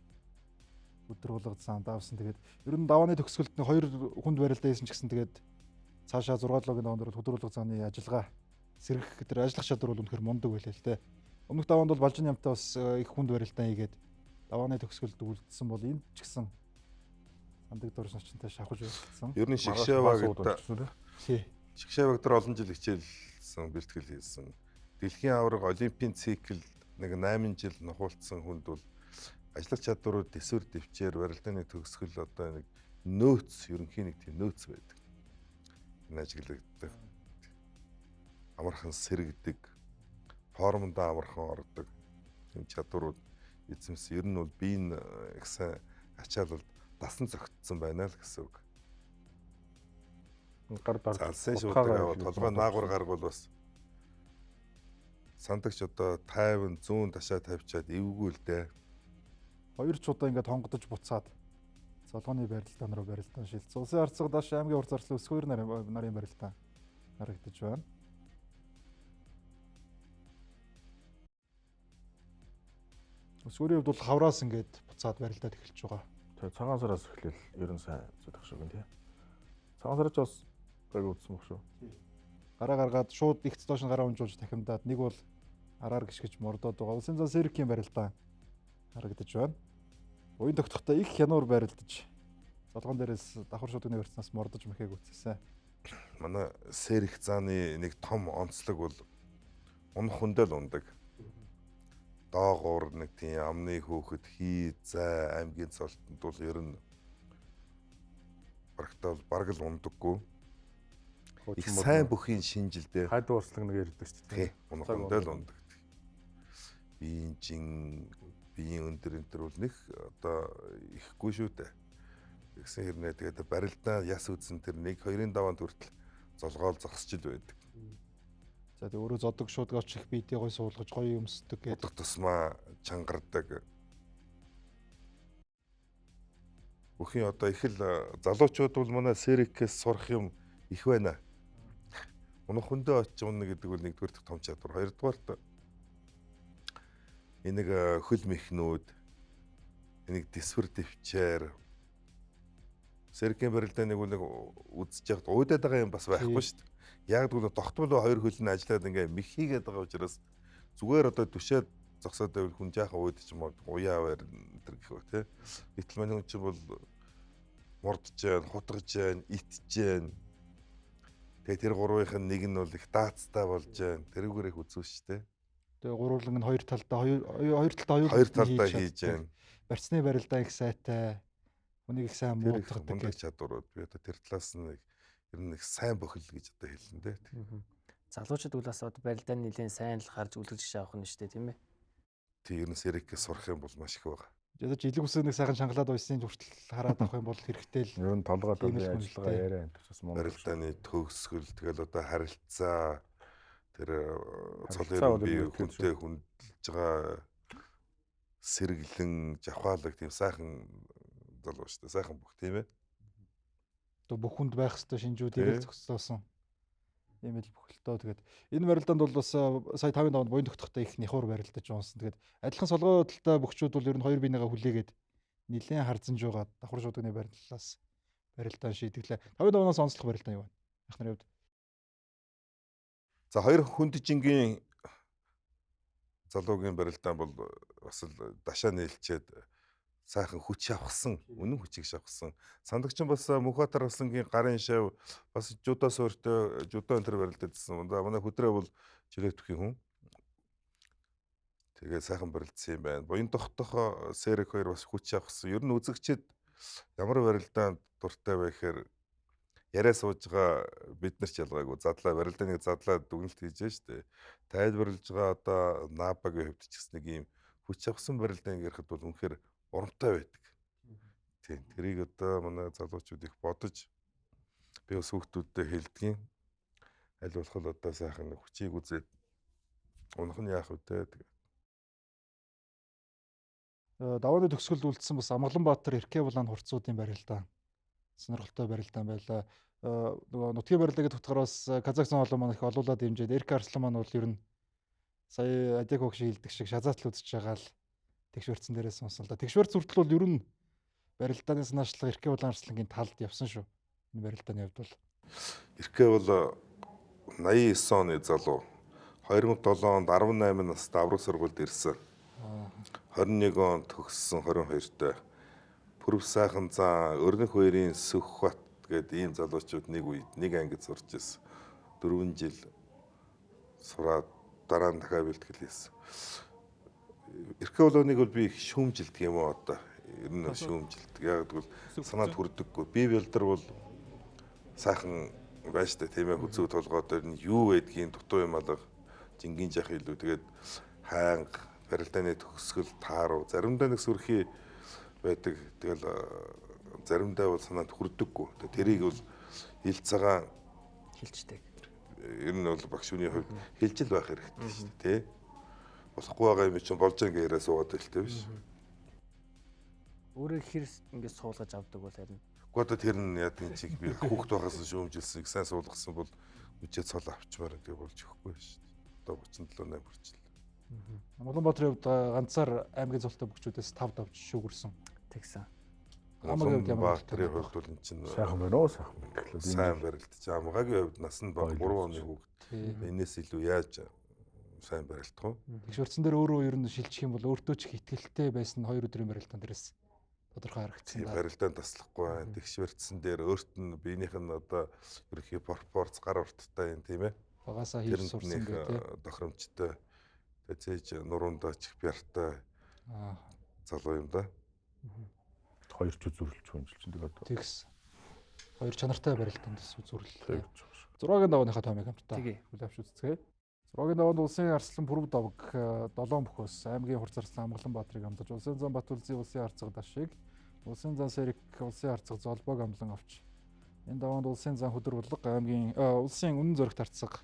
хөдрүүлэг заан давсан. Тэгээд ер нь давааны төгсгөлд нь 2 хүнд барилдаа хийсэн ч гэсэн тэгээд цаашаа 6 логийн даваанд бол хөдрүүлэг зааны ажиллагаа сэргэх гэтэр ажиллах чадвар бол үнэхээр мундаг байлаа л дээ. Өмнөх даваанд бол Балжин ямтай бас их хүнд барилдаан хийгээд давааны төгсгөлд үлдсэн бол энэ ч гэсэн сандаг дор зочинтой шавхаж байсан. Ер нь Шигшэвагт тий. Шигшэвагт олон жил хичээлсэн бэлтгэл хийсэн. Дэлхийн авраг олимпийн цикл нэг 8 жил нухуулсан хүнд бол ажиллах чадварууд төсвөр дэвчээр барилдааны төгсгөл одоо нэг нөөц ерөнхийн нэг тийм нөөц байдаг. Энэ ажиглагддаг. Амархан сэргдэг, формондоо амархан ордог тийм чадварууд эзэмс ер нь бол биеийн их сайн ачаалал дасан зогтсон байна л гэсэн үг. Гар дар. Залсан шуудагаа толгой наагур гаргуул бас сандагч одоо 50 100 ташаа тавьчаад эвгүй л дээ. 2 ч удаа ингээд хонгодож буцаад золгооны барилдаан руу барилдаан шилжсэн. Улсын харцаг дааш аймгийн урт зарслын өсгөр нарын барилдаан харагдаж байна. Өсвөрийн хувьд бол хавраас ингээд буцаад барилдаад эхэлж байгаа. Тэгээ цагаан сараас эхлээл ер нь сайн зүдэх шүү гэн тий. Цагаан сарч бас гайг үзсэн баг шүү. Гараа гаргаад шууд ихц доош нь гараа унжуулж дахимдаад нэг бол араар гიშгэж мордоод байгаа. Улсын зан Серикийн барилдаан харагдаж байна. Уян тогтохдоо их хянуур барилдаж залгоон дээрээс давхар шуудны барьцнаас мордож мэхэг үтссэн. Манай Серик зааны нэг том онцлог бол унах хүндэл ундаг. Доогуур нэг тийм амны хөөхөд хий зай аймгийн цолтонд бол ер нь бараг л ундаггүй. Их сайн бүхийн шинжилдээ Хайд уурслаг нэг ярьдаг шүү дээ. тий унах хүндэл ундаг. Биеийн өндөр өнтер бол нэг одоо ихгүй шүү дээ. Тэгсэн хэрнээ тэгээд барилдаа яс үзсэн тэр 1-2-ын даваанд хүртэл золгоол зогсож л байдаг. За тэг өөрөө зодог шуудгаач их биедээ гой суулгаж гоё өмсдөг гэдэг. Удах тусмаа чангардаг. Бүхийн одоо их л залуучууд бол манай Серикээс сурах юм их байна. Унах хүндээ очиж унна гэдэг бол нэгдүгээр том чадвар. Хоёрдугаарт энийг хөл мэхнүүд энийг дисвэр дэвчээр Серикийн барилдааныг нэг үзэж яхад уудаад байгаа юм бас байхгүй шүү дээ. Яг тэгвэл тогтмол хоёр хөл нь ажиллаад ингээ мэх хийгээд байгаа учраас зүгээр одоо түшээд зогсоод байвал хүн жаахан уудаж юм уу уяа байр энэ гэх үү те. Гэтэл манай хүн чинь бол мордож जैन, хутгаж जैन, итж जैन. Тэгээ тэр гурвынх нь нэг нь бол их даацтай болж जैन. Тэрүүгээр их үзүү шүү дээ. Тэгээ гурвуулаг нь хоёр талдаа хийж जैन. Барьцны барилдаа их сайтай. Үнийг их сайн мууддаг гэх чадварууд би одоо тэр талаас нь ер нь их сайн бохил гэж одоо хэлнэ дээ. Залуучууд бол бас одоо барилдааны нэлийн сайн л харж үлгэж авах нь шүү дээ тийм ээ. Тий ер нь Серикээс сурах юм бол маш их байгаа. Ядаж илэг үсээ нэг сайхан шангалаад уйсны хүртэл хараад авах юм бол хэрэгтэй л. Ер нь толгойд ажиллагаа яриа энэ бас Монгол барилдааны төгсгөл тэгэл одоо харилцаа тэр цолын бие хүнтэй хүндэлж байгаа сэргэлэн жавхаалаг тийм сайхан залуу шүү дээ. Сайхан бүх тийм ээ. Одоо бүх хүнд байх хэвээр шинжүүд ирэл зөкслөөсөн. Ийм л бүхэлдөө тэгээд энэ барилдаанд бол бас сая 5-ын даванд буян тогтохдоо их нэхур барилдаж унсан. Тэгээд адилхан солгоо талтай бөхчүүд бол ер нь хоёр биенийгээ хүлээгээд нэлээд харзанж байгаа давхар шуудганы барилдаас барилдаан шийдэглээ. 5-ын давнаас онцлох барилдаан юу вэ? Ахнарын хувьд. За хоёр хүндижингийн залуугийн барилдаан бол бас л дашаа нээлчээд сайхан хүч авахсан, үнэн хүчийг шавхсан. Сандагч бас Мөнхбаатар Аслангийн гарын шав бас жудо суурьтай жудо энэ төр барилдажсэн. Манай хөдрөө бол жилэтвхийн хүн. Тэгээ сайхан барилдсан юм байна. Буян тогтох Серик хоёр бас хүч авахсан. Ер нь үзэгчид ямар барилдаанд дуртай байх гэхээр яриа сууж байгаа бид нар ч ялгаагүй. Задлаа барилдааныг задлаа дүгнэлт хийж штэ. Тайлбарлаж байгаа одоо Набагийн хувьд ч гэсэн нэг юм хүч авахсан барилдаан гэхэд бол үнэхээр урамтай байдаг. Тийм. Тэрийг одоо манай залуучууд их бодож би бас хүүхдүүдтэй хэлдэг юм. Аль болох л одоо сайхан хүчийг үзээд унах нь яах вэ те. Давааны төгсгөлд үлдсэн бас Амгаланбаатар Эркэвлан хурцуудын барилдаан. Сонирхолтой барилдаан байлаа. Нөгөө нутгийн барилдаа гэдэг утгаараас Казахстан олон маань их олуулаад дэмжиж Эрк Арслан маань бол ер нь сая Адек хогш хилдэг шиг шазаатлал үзэж байгаа л тэгшвэрцэн дээрээс сонсон л да. Тэгшвэрц хүртэл бол ер нь барилдааны санаачлага Эркэвлан Арслангийн талд явсан шүү. Энэ барилдааны хувьд бол Эркэвл 89 оны залуу 2007 онд 18 настай аврах сургуульд ирсэн. 21 онд төгссөн 22-тай. Пүрв сайхан зан Өрнөх хоёрын Сүхбат гэдэг ийм залуучууд нэг үед нэг ангид сурч ирсэн. 4 жил сураад дараа нь дахиад бэлтгэл хийсэн. Эркэвлоныг бол би их шүүмжилдэг юм уу одоо. Ер нь шүүмжилдэг. Яг гэвэл санаад хүрдэггүй. Би бэлдэр бол сайхан байж та тийм ээ хүзүү толгойд нь юу байдгийг дутуу юм алга жингийн жах илүү тэгээд хаанг барилдааны төгсгөл тааруу заримдаа нэг сүрхий байдаг. Тэгэл заримдаа бол санаад хүрдэггүй. Тэрийг бол хил цагаан Хилчдэг. Ер нь бол багш хүний хувьд хилжил байх хэрэгтэй шүү дээ, тий. Болохгүй байгаа юм чинь болж байгаа яриа суугаад хэлтэй биш. Өөрөө хэр ингэж суулгаж авдаг бол харин. Гэхдээ тэр нь яа тийм чиг би хүүхд байгаас шүүмжилсэн, сайн суулгасан бол үчээд цол авчмаар гэдэг болж өгөхгүй шүү дээ. Одоо 37 8 хүртэл. Улаанбаатарын хувьд ганцаар аймгийн золтой бөхчүүдээс 5 давж шүүгэрсэн. Тэгсэн. Амагийн хувьд ямар Улаанбаатарын хувьд бол энэ чинь Сайхан байна уу сайхан байна. сайн барилдаж Амгагийн хувьд нас нь баг 3 оны хүүхэд. Энээс илүү яаж сайн барилдах вэ? Тэгшэрцэн дээр өөрөө ер нь шилжих юм бол өөртөө ч их ихтгэлтэй байсан 2 өдрийн барилдаан дээрээс тодорхой харагдсан. Барилдаанд таслахгүй байна. Тэгшвэрцэн дээр өөрт нь биенийх нь одоо ерөнхий пропорц гар урттай юм тийм ээ. Багасаа хийж сурсан гэх тийм. Тохиромжтой зээж нуруундаа чих бяртай залуу юм да. 2 ч үзүүлэлт хүнжилж тэгээд Тэгс. 2 чанартай барилдаанд үзүүлэлт. 6-гийн давааныхаа томыг хамтдаа хүлээн авч үзцгээе. 6-гийн даваанд улсын арслан Пүрэв давг 7 бөхөөс аймгийн хурц арслан Амгаланбаатрыг амдаж улсын зам Батүлзий улсын арцаг дашиг улсын зам Сэрэг улсын арцаг Золбог амлан авч энэ даваанд улсын зам Хөдөрвөлг аймгийн улсын үнэн зөрөгт арцаг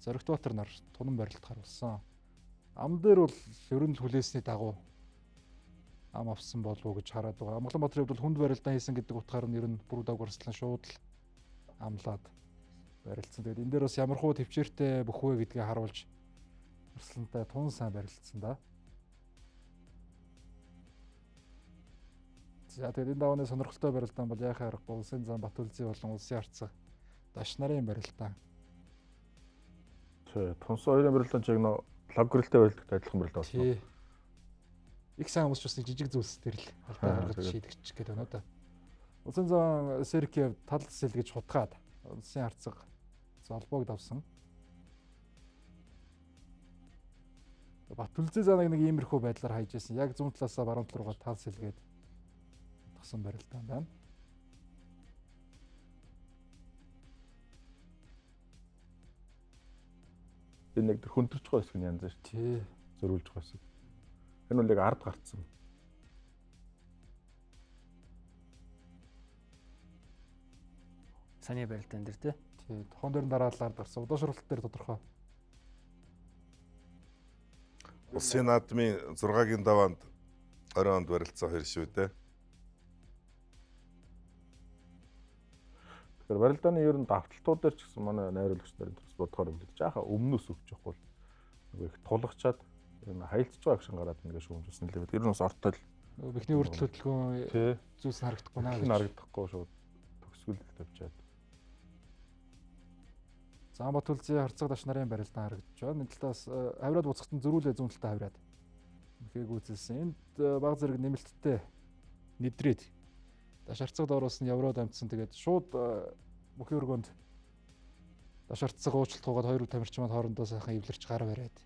Зоригтбаатар нар тунан барилд харуулсан. Ам дээр бол ерөн л хүлээсний дагуу ам авсан болов уу гэж хараад байгаа. Амгаланбаатарын хувьд бол хүнд барилдаан хийсэн гэдэг утгаар нь ер нь Пүрэв давг арслан шууд л амлаад барилдсан. Тэгээд энэ дээр бас ямар хуу төвчээртэй бөхвэ гэдгийг харуулж арслантай тун сайн барилдсан да. За тэгээд энэ давааны сонирхолтой барилдаан бол яхаа аргагүй улсын зам Батүлзий болон улсын арцаг даш нарын барилдаан. Тунсан хоёрын барилдаан чиг нөө логгрэлтэй барилдагтай адилхан барилдаа болсон. Их сайн хүмүүс ч бас жижиг зүйлс төр л алдаа гаргаж шийдэгч гэдэг байна да. Улсын зам Сэркийн тал сэлгэж хутгаад улсын арцаг Золбог давсан. Батүлзий занаг нэг иймэрхүү байдлаар хайж ирсэн. Яг зүүн талаасаа баруун тал руугаа тал сэлгээд тагсан барилдаан байна. Энэ нэг хөнтөрч байгаа хэсэг нь янз шүү. Тий. Зөрүүлж байгаа хэсэг. Энэ үл яг ард гарцсан. Саний барилдаан дээр тий. Тий. Тохон дээр дараалал ард гарсан. Удаашралт дээр тодорхой. Улсын наадмын 6-гийн даваанд 20 онд барилцсан 2 шүү дээ. Тэгэхээр барилдааны ер нь давталтууд дээр ч гэсэн манай найруулагч нарын төрс бодохоор үлдэж жааха өмнөөс өгч явахгүй нэг их тулгачаад ер нь хаялцж байгаа гişин гараад ингээд шүүмжсэн л дээ. Ер нь бас ортол Бихний үрдэл хөдөлгөөн зүйлс нь харагдахгүй наа гэж. Харагдахгүй шууд төгсгөл тавьчаад. Зам Батүлзий харцаг даш нарын барилдаан харагдаж байна. Энэ талаас хавраад буцахтан зөрүүлээ зүүн талтай хавраад. Мөхийг үзэлсэн. Энд баг зэрэг нэмэлттэй нэдрээд даш харцаг доороос нь явроод амтсан. Тэгээд шууд мөхийн өргөнд даш харцаг уучлалт хуугаад хоёр тамирчин маань хоорондоо сайхан эвлэрч гар бариад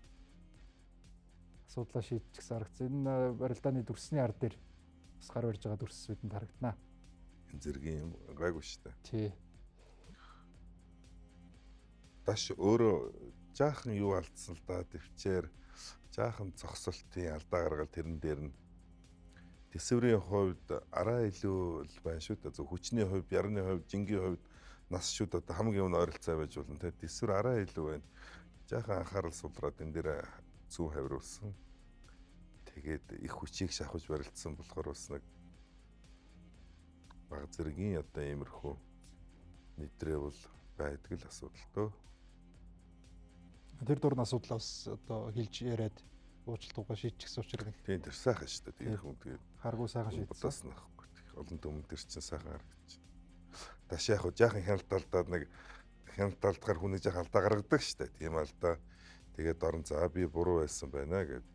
асуудлаа шийдчих гэсэн харагдсан. Энэ барилдааны дүрсний ард дээр бас гар барьж байгаа дүрс бидэнд харагданаа. Энэ зэргийн юм гайгүй шүү дээ. Тий. Даш өөрөө жаахан юу алдсан л да, төвчээр жаахан зогсолтын алдаа гаргаад тэрэн дээр нь тэсвэрийн хувьд араа илүү л байна шүү дээ. Зөв хүчний хувьд, ярны хувьд, жингийн хувьд нас шүү дээ. Хамгийн өмнө ойролцоо байж болно. Тэгээд тэсвэр араа илүү байна. Жаахан анхаарал суулгаад энэ дээр зүүн хавируулсан. Тэгээд их хүчийг шахаж барилдсан болохоор бас нэг баг зэргийн одоо иймэрхүү нэтрээ бол байдаг л асуудал тоо. Тэр дурын асуудал бас одоо хэлж яриад уучлалтуугаа шийдчихсэн учраас тийм тэр сайхан шүү дээ. Тэр хүн тэгээд харгуу сайхан шийдсэн. Удаас нахгүй. Олон төмөн тэр чинь сайхан харагдаж. Даш яг жаахан хяналталдаад нэг хяналталдгаар хүний жаахан алдаа гаргадаг шүү дээ. Тийм алдаа. Тэгээд орон за би буруу байсан байна гэд.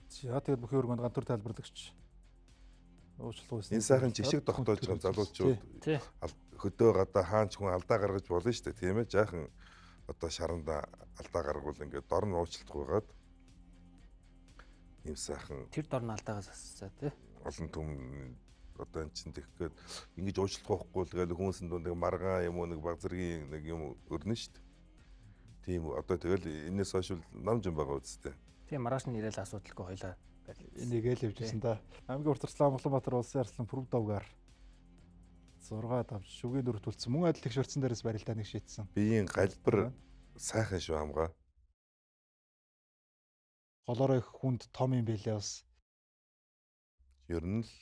За тэгээд бүхэн өргөнд гантур тайлбарлагч уучлалт энэ сайхан жишг тогтоож байгаа залуучууд хөдөө гадаа хаанч хүн алдаа гаргаж болно шүү дээ. Тийм ээ. Жаахан одоо шаранда алдаа гаргавал ингээд дор нь уучлалт гуйгаад ийм сайхан Тэр дор нь алдаагаас асууцаа тий. олон төмөн одоо эн чинь тэгэхэд ингэж уучлалт гуйхгүй л гээл хүмүүсийн дунд нэг маргаан юм уу нэг баг зэргийн нэг юм өрнө шүү дээ. Тийм үү. Одоо тэгэл энэс хойш намж юм байгаа үстэй. Тийм маргааш нь ирээл асуудалгүй хойлоо энийг л явжсэн да. Аймгийн уртчлаа Улаанбаатар улсын арслан Пүрэв давгаар 6 давж шүгийн дөрөв төлсөн. Мөн адил их шөрцөн дээрээс барилдааныг шийдсэн. Биеийн галбар сайхан шүү хамгаа. Голоорой хүнд том юм байлээ бас. Ер нь л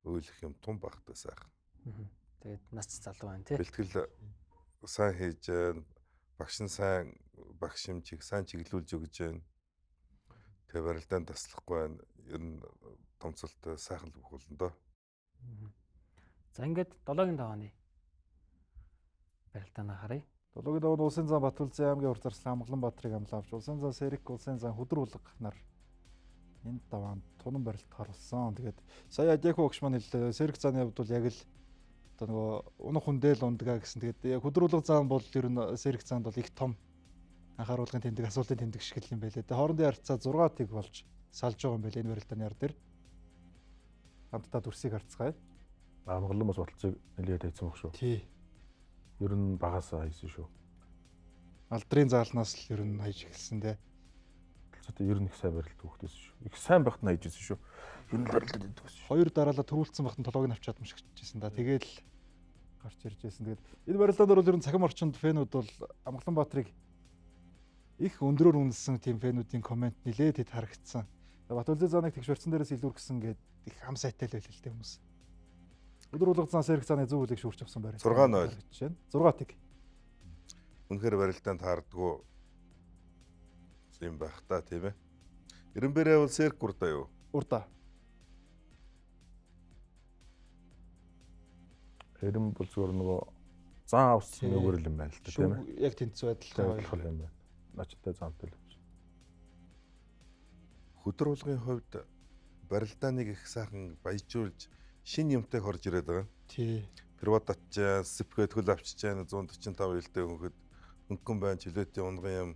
өөлөх юм тун багтай сайхан. Тэгээд нас залуу байна тий. Бэлтгэл сайн хийж багш нь сайн багш хэмжийг сайн чиглүүлж өгж байна. Тэгээ барилдаанд таслахгүй байна. Ер нь томцолтой сайхан л болно доо. За ингээд 7-5 оны барилдаанаа харъя. 7-гийн даваад Улсын зам Батүлзэн аймгийн урт зарслан Амгаланбаатрыг амлавч Улсын зам Сэрэг Улсын зам Хөдөр улга нар энэ даваанд тунан барилт харуулсан. Тэгээд сая Адяху багш маань хэллээ. Сэрэг зааны хувьд бол яг л одоо нөгөө унах хүндэл ундгаа гэсэн. Тэгээд яг Хөдөр улга зам бол ер нь Сэрэг заанд бол их том анхааруулгын тэмдэг асуултын тэмдэг шиг л юм байлээ. Тэгээд хоорондын харьцаа 6 тэг болж салж байгаа юм байлээ энэ барилдааны ар дээр. Хамтдаа дүрсийг харцгаая. Амгалан бас болцыг нэлээд хийсэн баг шүү. Тий. Ер нь багасаа хийсэн шүү. Алдрын заалнаас л ер нь хайж эхэлсэн те. Тэд ер нь их сайн барилт хөөхтэйсэн шүү. Их сайн байхад нь хайжсэн шүү. Ер нь барилт хийдэг байсан шүү. Хоёр дараалал төрүүлсэн багтан толгойг авчаад мушгижсэн да. Тэгээд л гарч ирж байсан. Тэгээд энэ барилдаанд бол ер нь цахим орчинд фэнүүд бол Амгаланбаатрыг их өндрөөр үнэлсэн тийм фэнүүдийн коммент нилээд хэд харагдсан. Батүлзэн зааныг тэгш барьсан дээрээс илүүргэсэн гээд их хам сайтай л байлээ л дээ хүмүүс. Өдөр улга зан Сэрэг зааны зөв үлийг шүүрч авсан байр. 6-0. 6 тэг. Үнэхээр барилдаанд таардгүй юм байх та тийм ээ. Эренбэрээ бол Сэрэг урдаа юу? Урдаа. Эрен бол зүгээр нөгөө зан авсан нүгэр л юм байна л та тийм ээ. Яг тэнцүү адилхан юм байна. Начтай заантай л. Хөдөр улгын хувьд барилдааныг их сайхан баяжуулж шин юмтай хорж ирээд байгаа. Тий. Приват атчаа, сэпгээ төл авчиж байна 145 илтэй хөнхөд хөнгөн байна чөлөөтэй унган юм.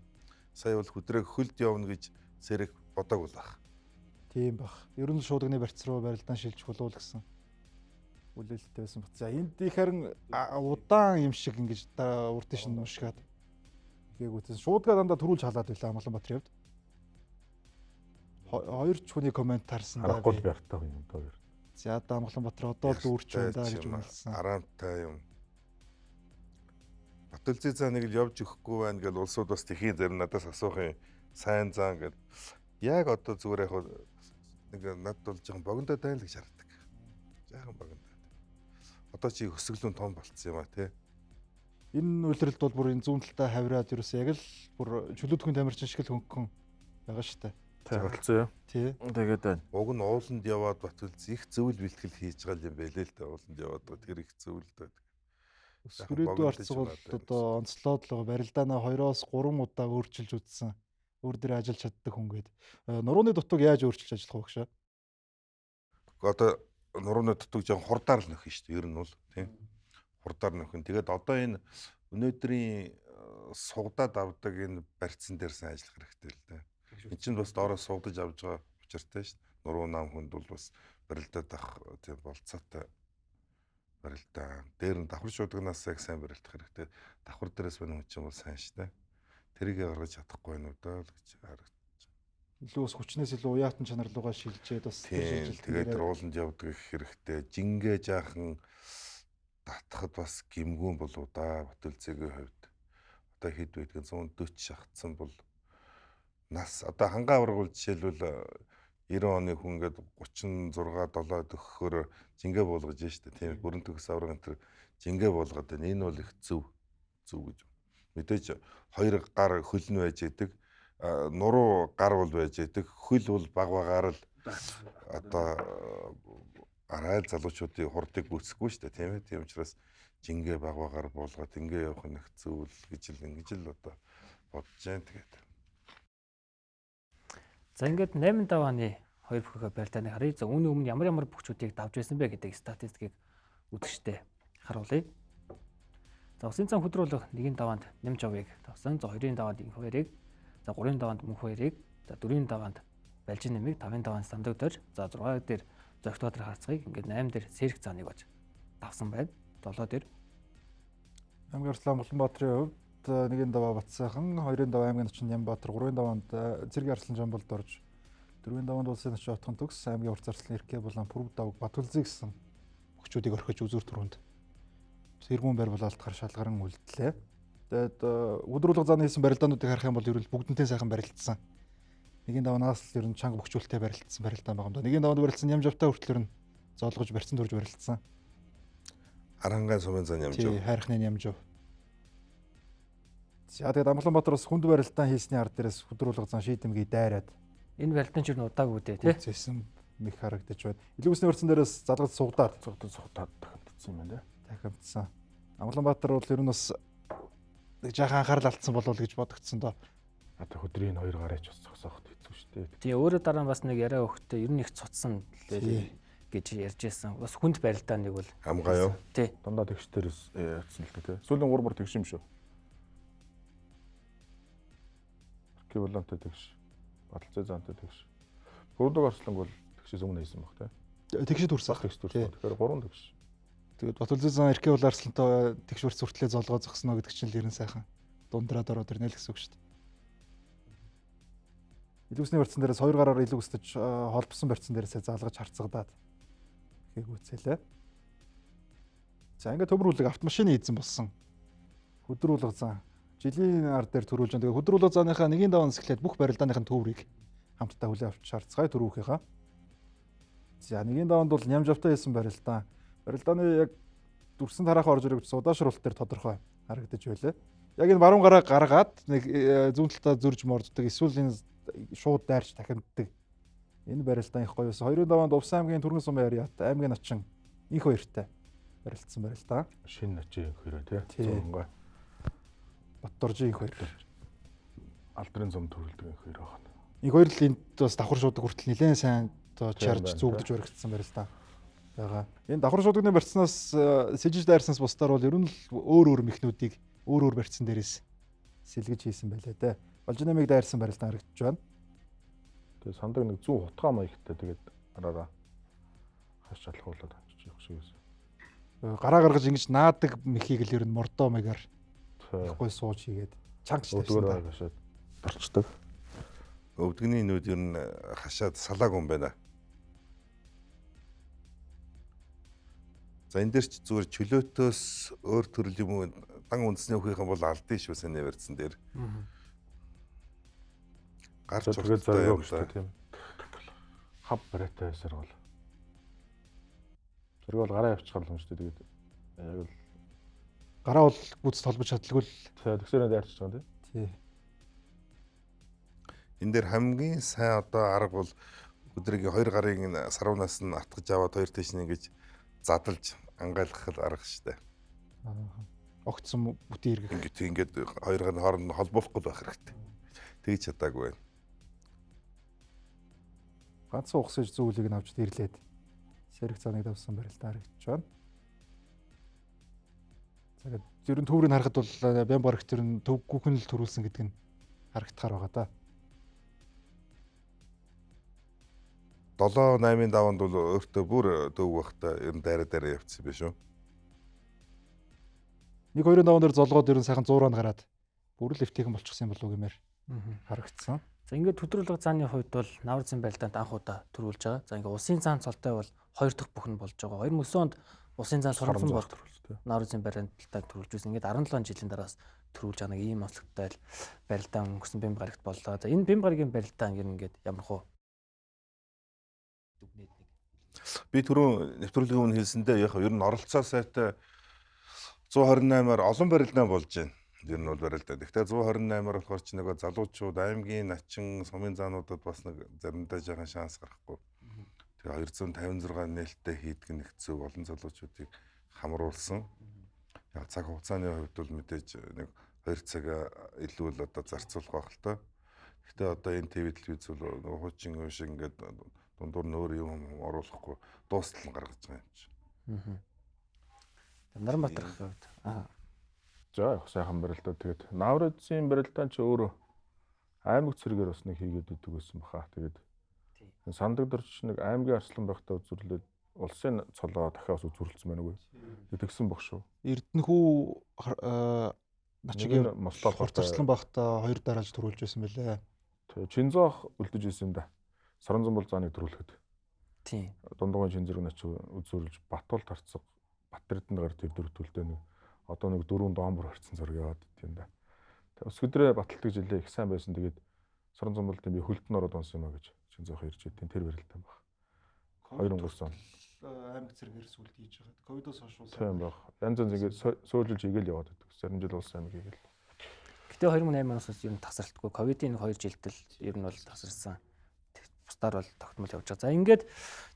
Сая бол хөдрөөг хөлд явна гэж Сэрэг бодог болох. Тийм бах. Ер нь шуудганы барьц руу барилдаан шилжих болов гэсэн үлээлттэй байсан баг. За энд их харин удаан юм шиг ингэж урд шин мушгаад гээгүй. Шуудгаа дандаа төрүүлж халаад байлаа Амгаланбаатрын хувьд. Хоёр ч хүний коммент харсан даа. Харахгүй барьтаа юм тоо. За Амгаланбаатар одоо л дүүрч байна да гэж үнэлсэн. Араамтай юм. Батүлзэн зааныг л явж өгөхгүй байна гэж улсууд бас тэхийн зарим надаас асуух юм. Сайн зан гэд. Яг одоо зүгээр яг нэг над бол жоохон богиндоо тань л гэж хардаг. Жаахан богиндоо. Одоо чи өсөглөн том болцсон юм а тий. Энэ үйлрэлд бол бүр энэ зүүн талтай хавраад ерөөсөө яг л бүр чөлөөтгөн тамирчин шиг л хөнгөн байгаа штэ. Тий болцсон юу? Тий. Тэгээд байна. Уг нь ууланд яваад Батүлзэн их зөвл бэлтгэл хийж байгаа юм байлээ л дээ. Ууланд яваад тэр их зөвлөд. Өсвөрөдөө арцгуул одоо онцлоод л барилдаанаа 2-3 удаа өөрчилж үзсэн. Өөр дээр ажиллаж чаддаг хүн гээд. Нурууны дутууг яаж өөрчилж ажиллах вэ гэж? Одоо нурууны дутууг жоон хурдаар л нөхөн шүү дээ. Ер нь бол тийм. Хурдаар нөхөн. Тэгээд одоо энэ өнөөдрийн сугадаад авдаг энэ барьцсан дээрсэн ажиллах хэрэгтэй л дээ. Энд чинь бас доороос сугадаж авж байгаа учиртай шүү дээ. Нуруу нам хүнд бол бас барилдаад ах тийм болцоотой барилдаа. Дээр нь давхар шуудгнаас яг сайн барилдах хэрэгтэй. Давхар дээрээс байна хүн чинь бол сайн шүү дээ. Тэрийг гаргаж чадахгүй байна уу даа л гэж харагдаж байна. Илүү бас хүчнээс илүү уяатан чанар руугаа шилжээд бас тэгээд ууланд явдаг их хэрэгтэй. Жингээ жаахан татахад бас гимгүүн болоо да Батүлзэнгийн хувьд. Одоо хэд байдгийг 140 шахацсан бол нас одоо хангаа аврагуул жишээлбэл 90 оны хүн гээд 36 7 өгөхөөр жингээ буулгаж штэ тийм бүрэн төгс аврагын тэр жингээ буулгаад байна. Энэ бол их зөв гэж. Мэдээж хоёр гар хөл нь байж идэг. Нуруу гар бол байж идэг. Хөл бол багаар л одоо арайл залуучуудын хурдыг гүйцэхгүй штэ тийм ээ. Тийм учраас жингээ багаар буулгаад ингээ явах нь их зөв л гэж л ингэж л одоо бодож байна тэгээд. За ингээд 8-5 оны хоёр бүхэл барилдааны харъя. За үүний өмнө ямар бүхчүүдийг давж байсан бэ гэдэг статистикийг үзэжтэй харуулъя. За Улсын зам хөдөр улга 1-ийн даваанд нэмж авъяг тавсан. За 2-ийн даваанд инх хоёрыг, за 3-ийн даваанд мөнх хоёрыг, за 4-ийн даваанд Балжин нэмийг, 5-ийн даваанд Сандагдож, за 6 дээр Зогтоотор харцгийг ингээд 8 дээр Сэрэг зааныг бож давсан байна. 7 дээр Аймгийн Арслан Амгаланбаатрын хувьд 1-ийн даваа Батсайхан, 2-ийн даваа Аймгийн Начин Нямбаатар, 3-ийн даваанд Цэргийн Арслан Жамболд орж, 4-ийн даваанд Улсын Начин Отхон төгс, Аймгийн урт зарслан Эркэ болон Пүрв давг Батүлзэн гэсэн бүхчүүдийг орхиж үзүүр түрүүнд сэргүүн байр бололтохоор шалгаран үлдлээ. Тэгээд өдөр улга зааны хийсэн барилдаануудыг харах юм бол ерөнхийдөө бүгднтэй сайхан барилдсан. 1-ийн даваанаас л ер нь чанга бүхчүүлтэй барилдсан барилдаан байгаа юм да. 1-ийн даваанд барилдсан Нямжавтай хүртэл ер нь зоолгож барьсан төрж барилдсан. Арангаан сумын зан Нямжав. Тий, хайрхны Нямжав. За тэгээд Амгаланбаатар бас хүнд барилдаан хийсний ард дээрээс хөдрүүлэг зан шийдэмгий дайраад Энэ барилдаан ч удаагүй дээ тий. үзсэн мэх харагдаж байна. Илүү усны өрцөн дээрээс залгаж сугдаад тахимдсан юм байна тий. тахимдсан. Амгаланбаатар бол ер нь бас нэг жаахан анхаарал алдсан болов гэж бодогдсон доо. Одоо хөдрийн 2 гараач бас зогсооход хэцүү шүү дээ. Тий өөрөө дараа бас нэг яриа өгтөө ер нь их цуцсан гэж ярьж байсан. Бас хүнд барилдааныг бол Хамгаа юу? тий. Дандаа тэгшдэрс яатсан л дээ тий. Сүүлийн 3 бүр тэгш юм шүү. Эквиваленттэй тэгш. Баталцай заантай тэгш. Гурвдаг орчлонг бол тэгшээс өмнө хийсэн баг тий. Тэгшид хүрсэн. Тэгш төрсөн. Тэгэхээр 3 тэгш. Тэгээд Батулзын зан эрхээ бол арслантай тэгш урц хүртлээ золгоо зогсноо гэдэг чинь л ерэн сайхан дундраад ороод ирнэ л гэсэн үг шүү дээ. Илүү усны барьцсан дээрээс 2 гараар илүү өстөж холбосон барьцсан дээрээсээ залгаж харцагдаад гэхийг үцээлээ. За ингээд төмрүүлэг автомашины эзэн болсон. Хөдрүүлэг зан жилийн ард дээр төрүүлж байгаа. Тэгээд хөдрүүлэг зааныхаа нэгийн даван сэхлээд бүх барилдааныхын төврийг хамтдаа хүлээн авч шаардцгаая төрүүхийнхаа. За нэгийн даванд бол нямж автай хийсэн барилдаан. Барилдааны яг дүрсэн тараахаа орж ирэх удаашруулалт дээр тодорхой харагдаж байлаа. Яг энэ баруун гараа гаргаад нэг зүүн талдаа зөрж морддог эсвэл энэ шууд дайрч тахимддаг. Энэ барилдаан их гоё байсан. 2-ын даваанд Увсан аймгийн Түргэн сумын Ариат, аймгийн Начин инх хоёртай барилдсан барилдаан. Шинэ Начин инх хоёроо тий. Зургай. Батдоржийн инх хоёр. Алдрын зам төрүүлдэг инх хоёр байна. Инх хоёр л энд бас давхар шуудаг хүртэл нэлээд сайн чарж зүгдэж баригдсан барилдаан байгаа. Энэ давхар шуудагны барьцнаас сэжиж дайрсанаас бусдаар бол ер нь л өөр мехнүүдийг өөр барьцсан дээрээс сэлгэж хийсэн байлаа те. Болжинамиг дайрсан барилдаан харагдаж байна. Тэгээ сандаг нэг 100 хутгаа маягтай тэгээд араараа хаш шалхуулаад авчиж явах шиг байсан. Гараа гаргаж ингэж наадаг мехийг л ер нь мордоо магаар ихгүй сууж хийгээд чангч тавьсан. Хашаад борчдог. Өвдгөний нүд ер нь хашаад салаагүй юм байна. За энэ дээр ч зүгээр чөлөөтөөс өөр төрөл юм дан үндэсний өхийнхэн бол алдсан шүү сайн нэрсэн дээр. Гарч тэгээд зориг өгч тийм. Хав бариатай саргал. Зориг бол гараа явчихсан юм шүү дээ тэгээд яг л гараа бол гүцэд холбож чадлаггүй л тэгсэрээ дайрч байгаа тийм. Тий. Энэ дээр хамгийн сайн одоо арга бол өдрийн 2 гарын сарвнаас нь атгаж аваад 2 тийш нь ингэж задалж ангайлгах арга штэ. Огцсон бүтэн эргэх. Ингээд 2 гарын хооронд холбоохгүй байх хэрэгтэй. Тэгж чадаагүй байна. Ганцхан ухсаж зүйлийг нь авч дэрлээд сэрэг цааныг давсан барилдаа харагдаж байна. За ер нь төврийг харахад бол бямб гарагт ер нь төвгүүхэн л төрүүлсэн гэдэг нь харагдахаар байгаа да. 7-8-ын даванд бол өөртөө бүр дөв байхдаа ер нь дайраа явцсан байх шүү. 1-2 даван дээр золгоод ер нь сайхан 100-аар гараад бүр л эвтэйхэн болчихсон юм болов уу гэмээр харагдсан. За ингээд хөдрүүлэг зааны хувьд бол навар зам барилдаанд анх удаа төрүүлж байгаа. За ингээд усын заан цолтой бол 2 дахь бүхэн болж байгаа. 2009 онд усын заан соромсон бол навар зам барилдаанд төрүүлж байсан. Ингээд 17 жилийн дараас төрүүлж байгаа нэг ийм онцлогтой барилдаан өнгөрсөн бям гарагт боллоо. За энэ бям гарагийн барилдаан ингээд ямар хөө би түрүүн нэвтрүүлгийн өмнө хэлсэндээ яг ер нь оролцоо сайтай 128-аар олон барилдаан болж байна. Ер нь бол барилдаа. Гэхдээ 128-аар болохоор ч нэг залуучууд аймгийн Начин сумын заануудад бас нэг заримдаа жаахан шанс гарахгүй. Тэгээ 256 нээлттэй хийдэг нэг зөв олон залуучуудыг хамруулсан. Яг цаг хугацааны хувьд бол мэдээж нэг 2 цаг илүү л одоо зарцуулах байх л та. Гэхдээ одоо энэ телевиз бол нэг хуучин юм шиг ингээд дундуур нөр юм оруулахгүй дуустал нь гаргаж байгаа юм чи. Наранбаатар хувьд За яг сайхан барилдаа тэгээд наврын барилдаан ч өөрөө аймаг цэрэгээр бас нэг хийгээд өгдөг байсан баха. Тэгээд сандаг дорч нэг аймгийн арслан байхдаа үзүрлээд улсын цолоо дахиад үзүүлсэн байна уу? Тэгсэн баг шүү. Эрдэнэхүү Начигийн мослоор хорцорчлон байхдаа 2 дараалж төрүүлж байсан байлээ. Тэгээд Чинзоох үлдэж исэн юм да. Саранзан бол зааныг төрүүлэхэд. Тийм. Дундгойн Чинзэрэг нач үзүүлж Батуул тарцаг Батэрдэнд гар тэр дөрөвтөлтэй нэг одоо нэг 4 доомбор харцсан зураг яваад тийм да. Тэгээд өсгөдрөө баталдаг жилээ их сайн байсан. Тэгээд Саранзан бол тийм би хөлтөн ороод онсон юм а гэж Чинзоох ирж идэв. Тэр барилтаа баг. 2009 он аймаг цэрэгээр сүлд хийж байгаа. Ковидоос хойш тийм баг. Янз янз ингэ сөөлж игээл яваад байдаг. Зарим жил улс аймаг игээл. Гэтэ 2008 оноос ер нь тасралтгүй ковидын 2 жилдэл ер нь бол тасарсан. Бусдаар бол тогтмол явж байгаа. За ингээд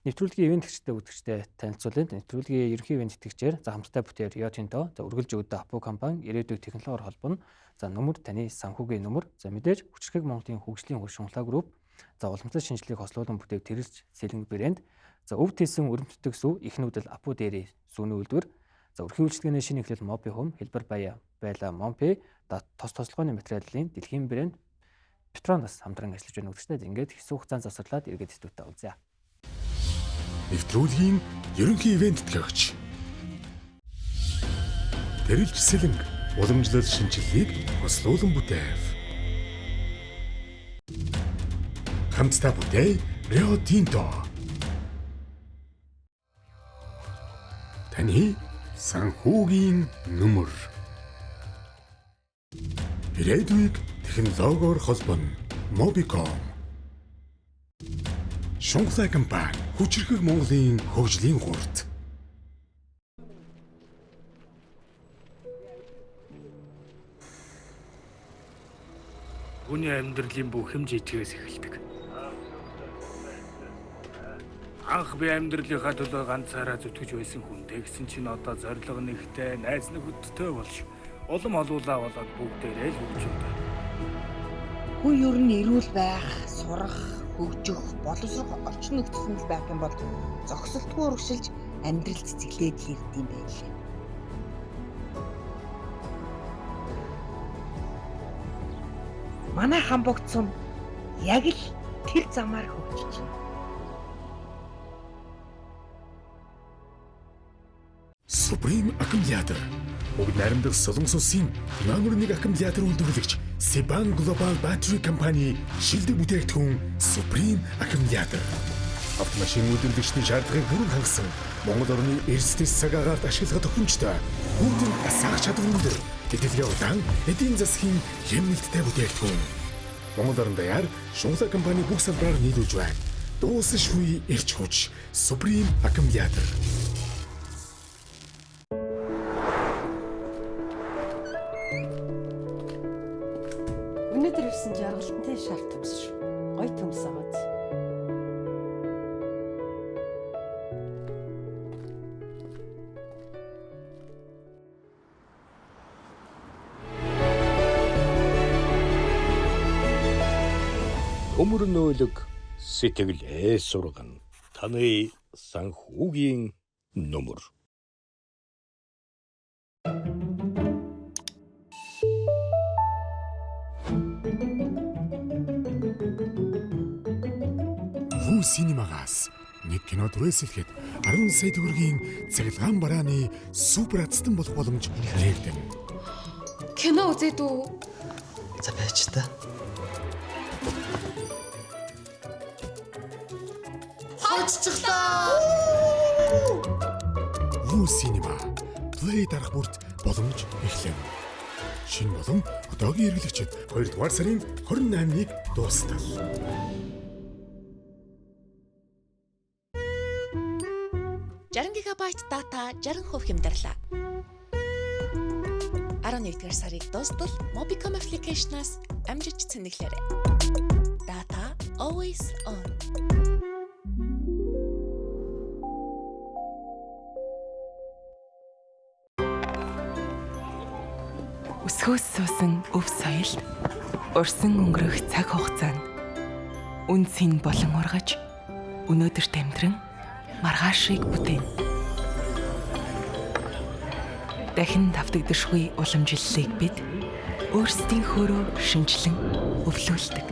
нэвтрүүлгийн ивент гэгчтэй үзэгчтэй танилцуулъя. Нэвтрүүлгийн ерөнхий ивент тэтгэгчээр за хамттай бүтээр Rio Tinto, за үргэлж өвдө Апу компани, ирээдүйг технологиор холбоно. За нөмөр таны санхүүгийн нөмөр. За мэдээж хүчирхэг Монголын хөгжлийн хуршинглаа групп. За уламжлалт шинжилгээг хослуулан бүтээв тэрэлж сэлэнг брэнд. За өвд хийсэн өрөмтдөг сүү их нүүдэл Апу дээрээ сүүний үйлдвэр. За өрхийн үйлчлэгээний шинэ эхлэл Моби Home, хэлбэр баяа байла Монпе, тос тослогооны материалын дэлхийн брэнд Петронос хамтран ажиллаж байна үзэгчтэй. Ингээд хэсэг хугацаанд завсарлаад эргээд студиудаа үзье. Нэвтрүүлгийн ерөнхий ивент тэтгэгч. Тэрэлж сэлэнг уламжлалт шинжилгээг хослуулан бүтээв. Хамтдаа бүтээ Rio Tinto. Таны санхүүгийн нөмөр. Ирээдүйг технологиор холбоно. Mobicom. Шунхлаа компани хүчирхэг Монголын хөгжлийн хурд. Хүний амьдралын бүх хэмж ичгээс эхэлдэг. Анх би амьдралынхаа төлөө ганцаараа зүтгэж байсан хүн. Тэгсэн чинь одоо зориг нэгтэй, найз нөхөдтэй болж улам олуулаа болоод бүгдээрээ л хөгжөөд. Хүн ер нь эрүүл байх, сурах, хөгжих, боловсрох орчин нөхцөл байх юм бол зогсолтгүй урагшилж амьдрал цэцгэлээд хийрдэм байлээ. Манай хамбогдсон яг л тэр замаар хөгжиж байна. Supreme аккумулятор. Уг найрамдах солонгос улсын номер 1 аккумулятор үйлдвэрлэгч Себан Global Battery компани шилдэг бүтээгдэхүүн Supreme аккумулятор. Автомашин үйлдвэрлэгчдийн шаардлагыг бүрэн хангасан Монгол орны эрсдэс цаг агаарт ашиглах төхөөрөмжтэй бүгдийн асаах чадвар өндөр тэтгэврийн удаан эдийн засгийн хэмнэлттэй бүтээгдэхүүн. Монгол орн даяар шунхлаа компани бүх салбараар нийлүүлж байна. Дууссан шгүй эрч хүч Supreme аккумулятор. Өнөөдөр ирсэн жаргалттай шар төмс шүү. Гой төмс аваад. Төмөр нөөлөг сэтгэлээ сургана. Таны санхүүгийн нөмөр. Ву синемагаас нэг кино түрээсэлхэд 10 сая төгрөгийн цахилгаан барааны супер азтан болох боломж нээлтэн. Кино үзээд үү? За байж та. Хаччихлаа. Ву синема плей дарах бүрт боломж эхлэв. Шинэ болон одоогийн хэрэглэгчид 2 дугаар сарын 28-ыг дуустал. 60 гигабайт дата 60% хямдарлаа. 11-р сарыг дуустал Mobicom application-аас амжиж цэнэглээрэй. Data always on. Өсгөөс суусан өв соёл, урсан өнгөрөх цаг хугацаанд үнцийн болон ургаж өнөөдөрт амьдран маргаашийг бүтээн. Дахин давтагдшгүй уламжлалыг бид өөрсдийнхөөрөө шинжилэн өвлүүлдэг.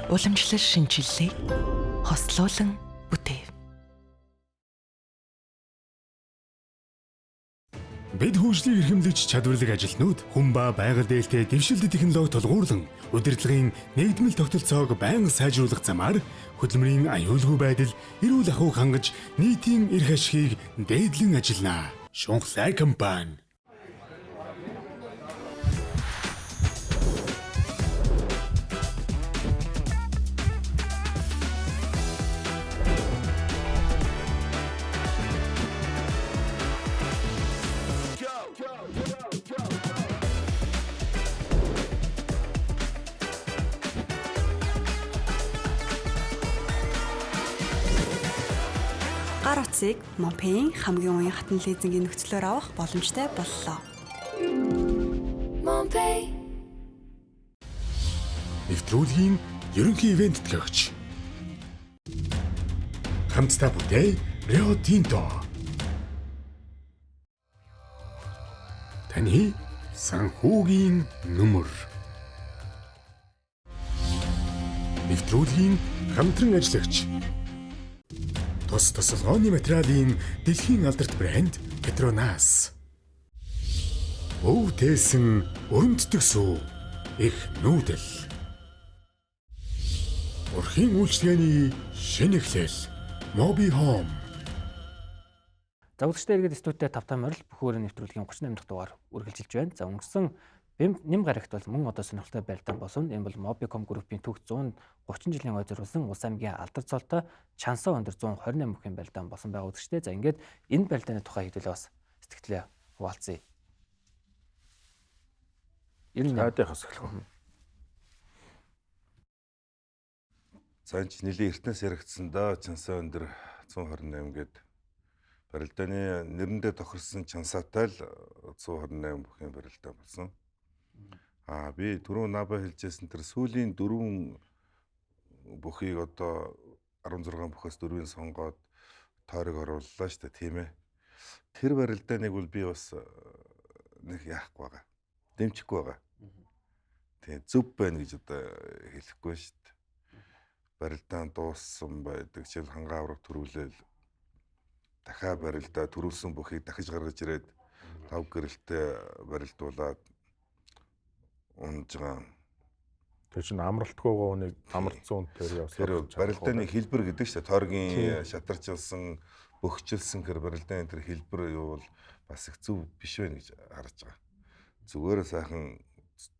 Уламжлал шинжилгээг хослуулан бүтээв. Бид хөгжлийг эрхэмлэж чадварлаг ажилтнууд хүн ба байгаль дээлтэй дэвшилт технологи тулгуурлан удирдлагын нэгдмэл тогтолцоог байнга сайжруулах замаар хөдөлмөрийн аюулгүй байдал, эрүүл ахуйг хангаж нийтийн эрх ашигыг дээдлэн ажиллана. Шунхлаа компани. хувцсыг Монпейн хамгийн уян хатан лизингийн нөхцлөөр авах боломжтой боллоо. Монпей. Нэвтрүүлгийн ерөнхий ивент төлөөгч. Хамтдаа бүтээй Рио Тинто. Таны санхүүгийн нөмөр. Нэвтрүүлгийн хамтран ажиллагч. Тус тусалгооны материалын дэлхийн алдарт брэнд Petronas. Өвдөөсөн өрөмтдөг сүү их нүүдэл. Урхийн үйлчлэгээний шинэхлэл Mobi Home. За үзэгчдээ иргэд студиуд 5 морил бүх өөрийн нэвтрүүлгийн 38 дахь дугаар үргэлжилж байна. За өнгөрсөн нэм гарагт бол мөн одоо сонирхолтой байлдаан болсон. Энэ бол Mobicom Group-ийн түүх 130 жилийн ой зориулсан улс аймгийн алдар цолтой Чансаа өндөр 128 бүхэн байлдаан болсон байгаа үзэгчдээ. За ингээд энэ байлдааны тухай хэдүүлээ бас сэтгэлээ хуваалцъя. Энэ найдахаас эхлэх. За энэ нэлийн эртнээс яригдсан да Чансаа өндөр 128 гээд барилдааны нэрэндээ тохирсон Чансаатай л 128 бүхэн барилдаан болсон. Би түрүү наба хэлжсэн тэр сүүлийн 4 бүхийг одоо 16 бүхээс 4-ийг сонгоод тойрог орууллаа шүү дээ, тийм ээ. Тэр барилдааныг бол би бас нэг яахгүй байгаа. Дэмжихгүй байгаа. Тийм зөв байна гэж одоо хэлэхгүй шүү дээ. Барилдаан дууссан байдаг. Жишээл хангаа авраг төрүүлээл дахиад барилдаа төрүүлсэн бүхийг дахиж гаргаж ирээд 5 гэрэлтэй барилдуулаад унж байгаа. Тэр чинь амралтгүйгоо нэг амарцсан тэр явсан. Тэр барилдааны хэлбэр гэдэг чинь тойргийн шатарчилсан, бөхчилсэн тэр барилдааны тэр хэлбэр юу бол бас их зөв биш байх гэж харж байгаа. Зүгээр сайхан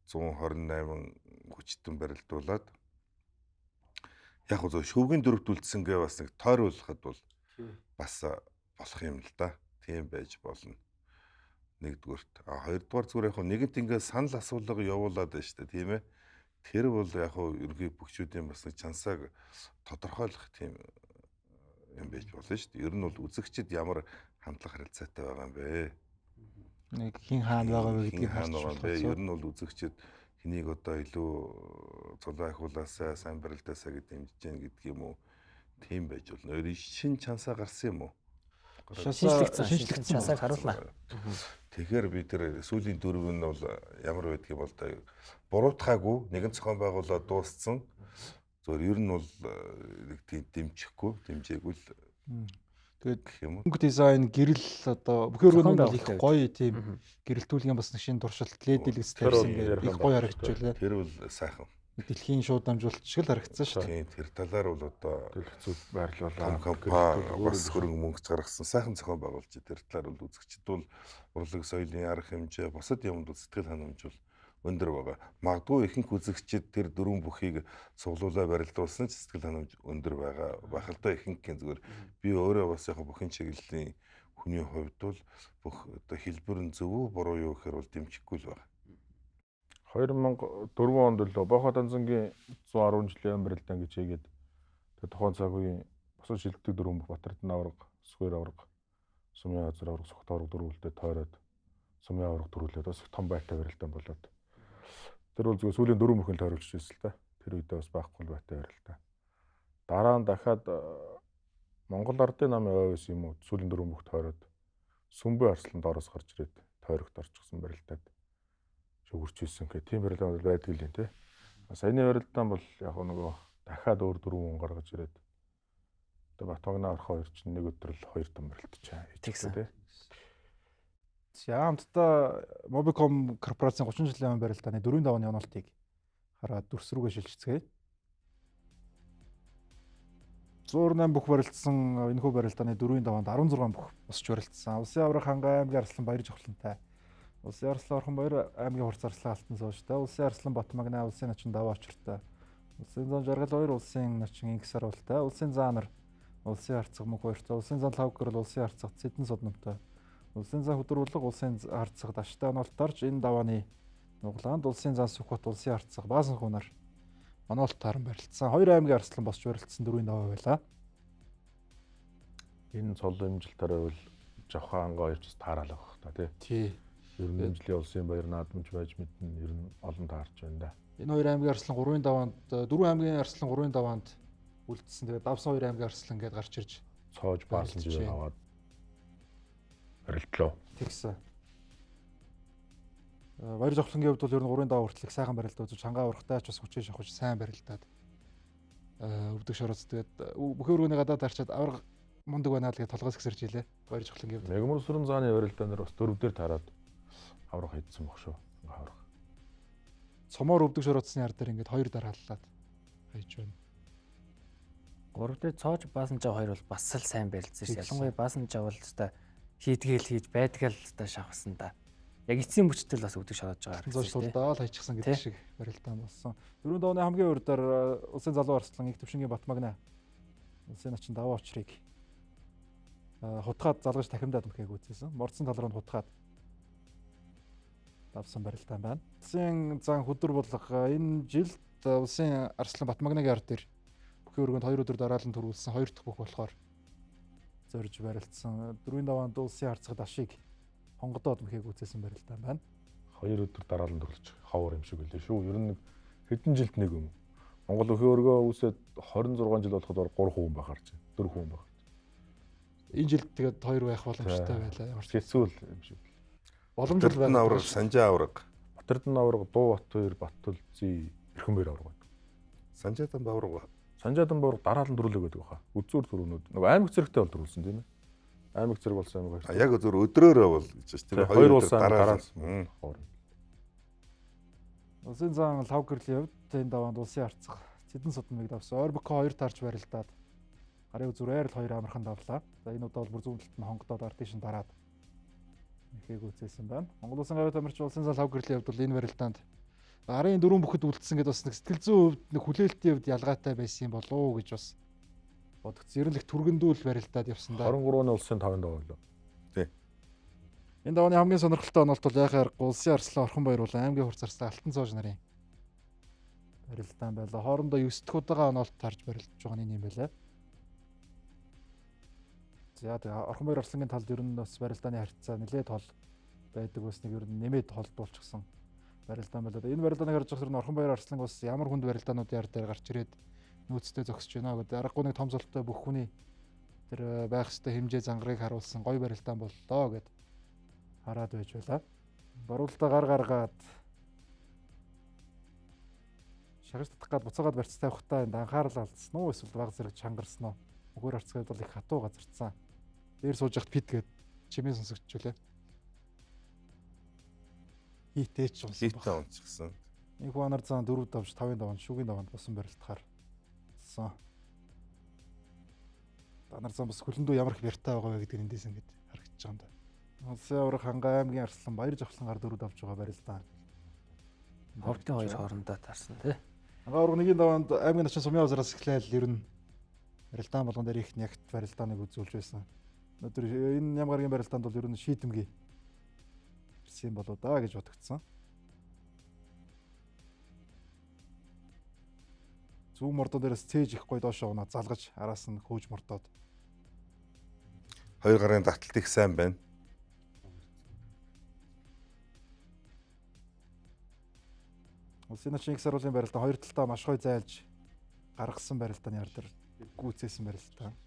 128 хүчтэн барилдуулаад яг гоо шөвгийн дөрөвдүүлсэн гээ бас нэг тойруулахад бол бас болох юм л да. Тийм байж болно. Нэгдүгээрт. Хоёрдугаар зүгээр яг нэгэнт ингээ санал асуулга явуулаад байна шүү дээ, тийм ээ. Тэр бол яг ерөнхий бүгчүүдийн бас нэг чансааг тодорхойлох тийм юм байж болно шүү дээ. Ер нь бол үзэгчд ямар хандлага харилцаатай байгаа юм бэ? Нэг хин хаана байгаа вэ гэдгийг харж байна. Ер нь бол үзэгчд хэнийг одоо илүү цолоо ахуулаасаа сайн барилдаасаа гэж дэмжиж гэн гэдэг юм уу? Тийм байж болно. Шинэ чансаа гарсан юм уу? Шинжлэгдсэн чансааг харуулнаа. Тэгэхээр би тэр сүүлийн 4 нь бол ямар байдг юм бол та буруутгаагүй нэгэн зохион байгуулалт дууссан. Зөвөр ер нь бол нэг тийм дэмжихгүй, дэмжээгүй л. Тэгээд өнгө дизайн гэрэл одоо бүх өргөн бол их гоё тийм гэрэлтүүлгийн бас нэг шинэ туршилт LED дэлгэц тавьсан гэх их гоё харагдчихлаа. Тэр бол сайхан. Дэлхийн шууд дамжуулалт шиг л харагдсан шүү Тийм дээ. тэр талаар бол одоо дэлгэцүүд байрлуулаад компани бас хөрөнгө мөнгө гаргасан сайхан зохион байгуулж тэр талаар бол үзэгчд бол урлаг соёлын арга хэмжээ бусад юмд сэтгэл ханамж бол өндөр байгаа. Магадгүй ихэнх үзэгчид тэр 4 бүхийг цуглуулаа барилдуулсан ч сэтгэл ханамж өндөр байгаа. Бахалтай ихэнхийн зүгээр би өөрөө бас яг бүхэн чиглэлийн хүний хувьд бол бүх одоо хэлбэр нь зөв үү буруу юу гэхээр бол дэмжихгүй л байна. 2004 онд л Бохо Данзангийн 110 жилийн барилдаан гэж хийгээд тэр тухайн цаг үеийн бусад шилдэг 4 бүх Батэрдэн авраг, Сүхбэр авраг, Сумын газар авраг, Сухт авраг дөрвөлдөө тойроод Сумын авраг дөрвөлдөө бас их том байртай барилдаан болоод тэр бол зөвхөн сүүлийн 4 бүхэн тойрогч ирсэн л та. Тэр үедээ бас байхгүй байртай барилдаан. Дараа нь дахиад Монгол Ардын намын ОВС юм уу сүүлийн 4 бүх тойроод Сүмбэ арслан доороос гарч ирээд тойрогт орчихсон барилдаад шүгүрч ийсэн гэх тийм барилдаан бол байдаг л юм тий. Саяны барилдаан бол яг нөгөө дахиад өөр 4 хүн гаргаж ирээд одоо Батбагнаа орох хоёр чинь нэг өдөр л 2 том барилдчихаа. Тэгсэн тий. Яамтдаа Mobicom корпорацийн 30 жилийн өмнө барилдааны 4 давааны онолтыг хараад дүрс рүүгээ шилжицгээе. 108 бүх барилдсан энэхүү барилдааны 4 даваанд 16 бүх босч барилдсан. Улсын авраг хангаа аймгийн Арслан баяр жавхлантай. Улсын Арслан орхон баяр аймгийн хурц Арслан алтан сууштай. Улсын Арслан Батмагна улсын начин даваа очиртай. Улсын зан жаргал 2 улсын начин инх саруултай. Улсын заанар улсын харцаг мөнх хоёртой. Улсын зан лав гэрэл улсын харцаг цэдэн содномтой. Улсын зан хөдөрвөлг улсын харцаг даштай онолторч энэ давааны нуглаанд улсын зан сүхбат улсын харцаг баасан хунаар онолт таран барилдсан. 2 аймгийн Арслан босч барилдсан 4 даваа байлаа. Энэ цол имжилтээрээ бол Жавхан ангоо ирж таараалах бах та тий. Ер нь жилийн улсын баяр наадамж байж мэднэ ер нь олон таарч байна да. Энэ хоёр аймгийн арслан 3-ын даваанд 4 аймгийн арслан 3-ын даваанд үлдсэн. Тэгээд давсан 2 аймгийн арслан гээд гарч ирж цоож баасан жив аваад барилдлоо. Тэгсэн. Баяр жавхлангийн хувьд бол ер нь 3-ын даваа хүртэл сайхан барилдаа үзэж хангаа урахтайч бас хүчээ шахаж сайн барилдаад өвдөг шороц тэгээд бүх өргөний гадаад арчаад авраг мундаг байна л гэж толгоос гисэрч илээ. Баяр жавхлангийн хувьд. Мегмар сүрэн зааны барилдаан дээр бас 4 дээр таарад аврах хийдсэн баг шүү. Аврах. Цомоор өвдөг шороцсны ар дээр ингээд 2 дарааллаад хайж байна. 3 дээр цоож баасан жав 2 бол бас л сайн барилдсан шээ. Ялангуяа баасан жав бол та хийдгээл хийж байдгаал та шавхсан да. Яг эцсийн мөчтөл бас өвдөг шороож байгаа харагдсан. Зуршуулдаа л хайчихсан гэдэг шиг барилдаан болсон. 4 давны хамгийн урдаар улсын залуу арслан их төвшингийн Батмагна улсын начин даваа очрыг хутгаад залгаж тахимдаад мөхийг үүсгэсэн. Мордсон тал руу хутгаад давсан барилдаан байна. Улсын зан хөдөр болгох энэ жилд улсын арслан Батмагнагийн ар дээр бүхий өргөнд 2 өдөр дараалан төрүүлсэн 2 дахь бүх болохоор зорж барилдсан. 4-ийн даваанд улсын харцагт ашиг хонгодоод мөхийг үүсгэсэн барилдаан байна. 2 өдөр дараалан төрүүлж ховор юм шиг үлээ шүү. Ер нь хэдэн жилд нэг юм. Монгол бүхий өргөө үүсээд 26 жил болоход 3 хүн байхаар чинь 4 хүн байх. Энэ жилд тэгээд 2 байх боломжтой байлаа. Ямар ч хэцүү юм шиг. Боломжтой байна. Авраг, Санжаа авраг. Батэрдэн авраг, Дуу Бат 2, Баттулзий, Эрхэнбээр авраг байна. Санжаадан авраг. Санжаадан авраг дараалан төрүүлээ гэдэг баха. Үзүүр төрүүнүүд. Нөгөө аймаг зэрэгтэй бол төрүүлсэн тийм ээ. Аймаг зэрэг болсон аймаг хоёр. Яг зөв өдрөөрөө бол гэж тийм ээ. 2 улсын дараалсан. Улсын зан лав гэрлийн хувьд энэ даваанд улсын арцах Цэдэн судмыг давсан. Ойрбоко 2 таарч барилдаад гарын үзүүрээр л 2 амархан давлаа. За энэ удаа бол бүр зүүн талд нь хонгодоод артишн дараад нэхийг үүсгэсэн байна. Монгол улсын гавьт амарч улсын зан лав гэрлийн хувьд бол энэ барилдаанд гарын 4 бүхэд үлдсэн гэдээ бас нэг сэтгэл зүйн хувьд нэг хүлээлтийн хувьд ялгаатай байсан болов уу гэж бас бодогдсон. Ер нь их түргэндүүл барилдаад явсан да. 23-ны улсын 5 даваа лөө. Тий. Энэ давааны хамгийн сонирхолтой онолт бол яхаар улсын арслан орхон баяр бол аймгийн хурц арслан алтан цоож нарын барилдаан байлаа. Хоорондоо 9 дахь удаага онолт тарж барилдаж байгаа нь юм байлаа. За тэгээ орхон баяр арслангийн талд ер нь бас барилдааны харьцаа нэлээд хол байдаг басныг ер нь нэмээд холдуулчихсан барилдаан байлаа. Энэ барилдааныг харж байгаа хэрэг орхон баяр арслан бас ямар хүнд барилдаануудын ар дээр гарч ирээд нөөцтэй зогсож байна гэдэг. Аргагүй нэг том золтой бүх хүний тэр байх ёстой хэмжээ зангарыг харуулсан гоё барилдаан боллоо гэд хараад байж байлаа. Боруулалтаа гар гаргаад шагаж татах гад буцаагаад барьцтай явахдаа энд анхаарал алдсан уу эсвэл баг зэрэг чангарсан уу? Өгөр арцгаад бол их хатуу газарцсан. Дээр сууж яхад пит гээд чимээ сонсогдчихлээ. Хитээч унсан. Хитээ унцсан. Нэг ханаар зан 4 давж 5-ын даванд шүүгийн даванд босон барилдахаар болсон. Данар зан бас хөлөндөө ямар их бяртай байгаа вэ гэдэг эндээс ингэж харагдаж байгаа юм да. Улсын аврах Хангай аймгийн арслан баяр жавхлангаар 4 давж байгаа барилдаан. Ховдын 2 хоорондоо таарсан тий. Хангай аврах 1-ийн даванд аймгийн начин сумын авзараас эхлээл ер нь барилдаан болгон дээр их нягт барилдааныг үзүүлж байсан. Өнөөдөр энэ ям гарагийн барилдаанд бол ер нь шийдэмгий ирсэн болоо да гэж бодогдсон. Зүүн мордон дээрээс цээж их гоё доошоо унаа залгаж араас нь хөөж мордоод 2 гарын таталт их сайн байна. Улсын начин их саруулын барилдаан 2 талдаа маш гоё зайлж гаргасан барилдааны ар дээр гүйцээсэн барилдаан.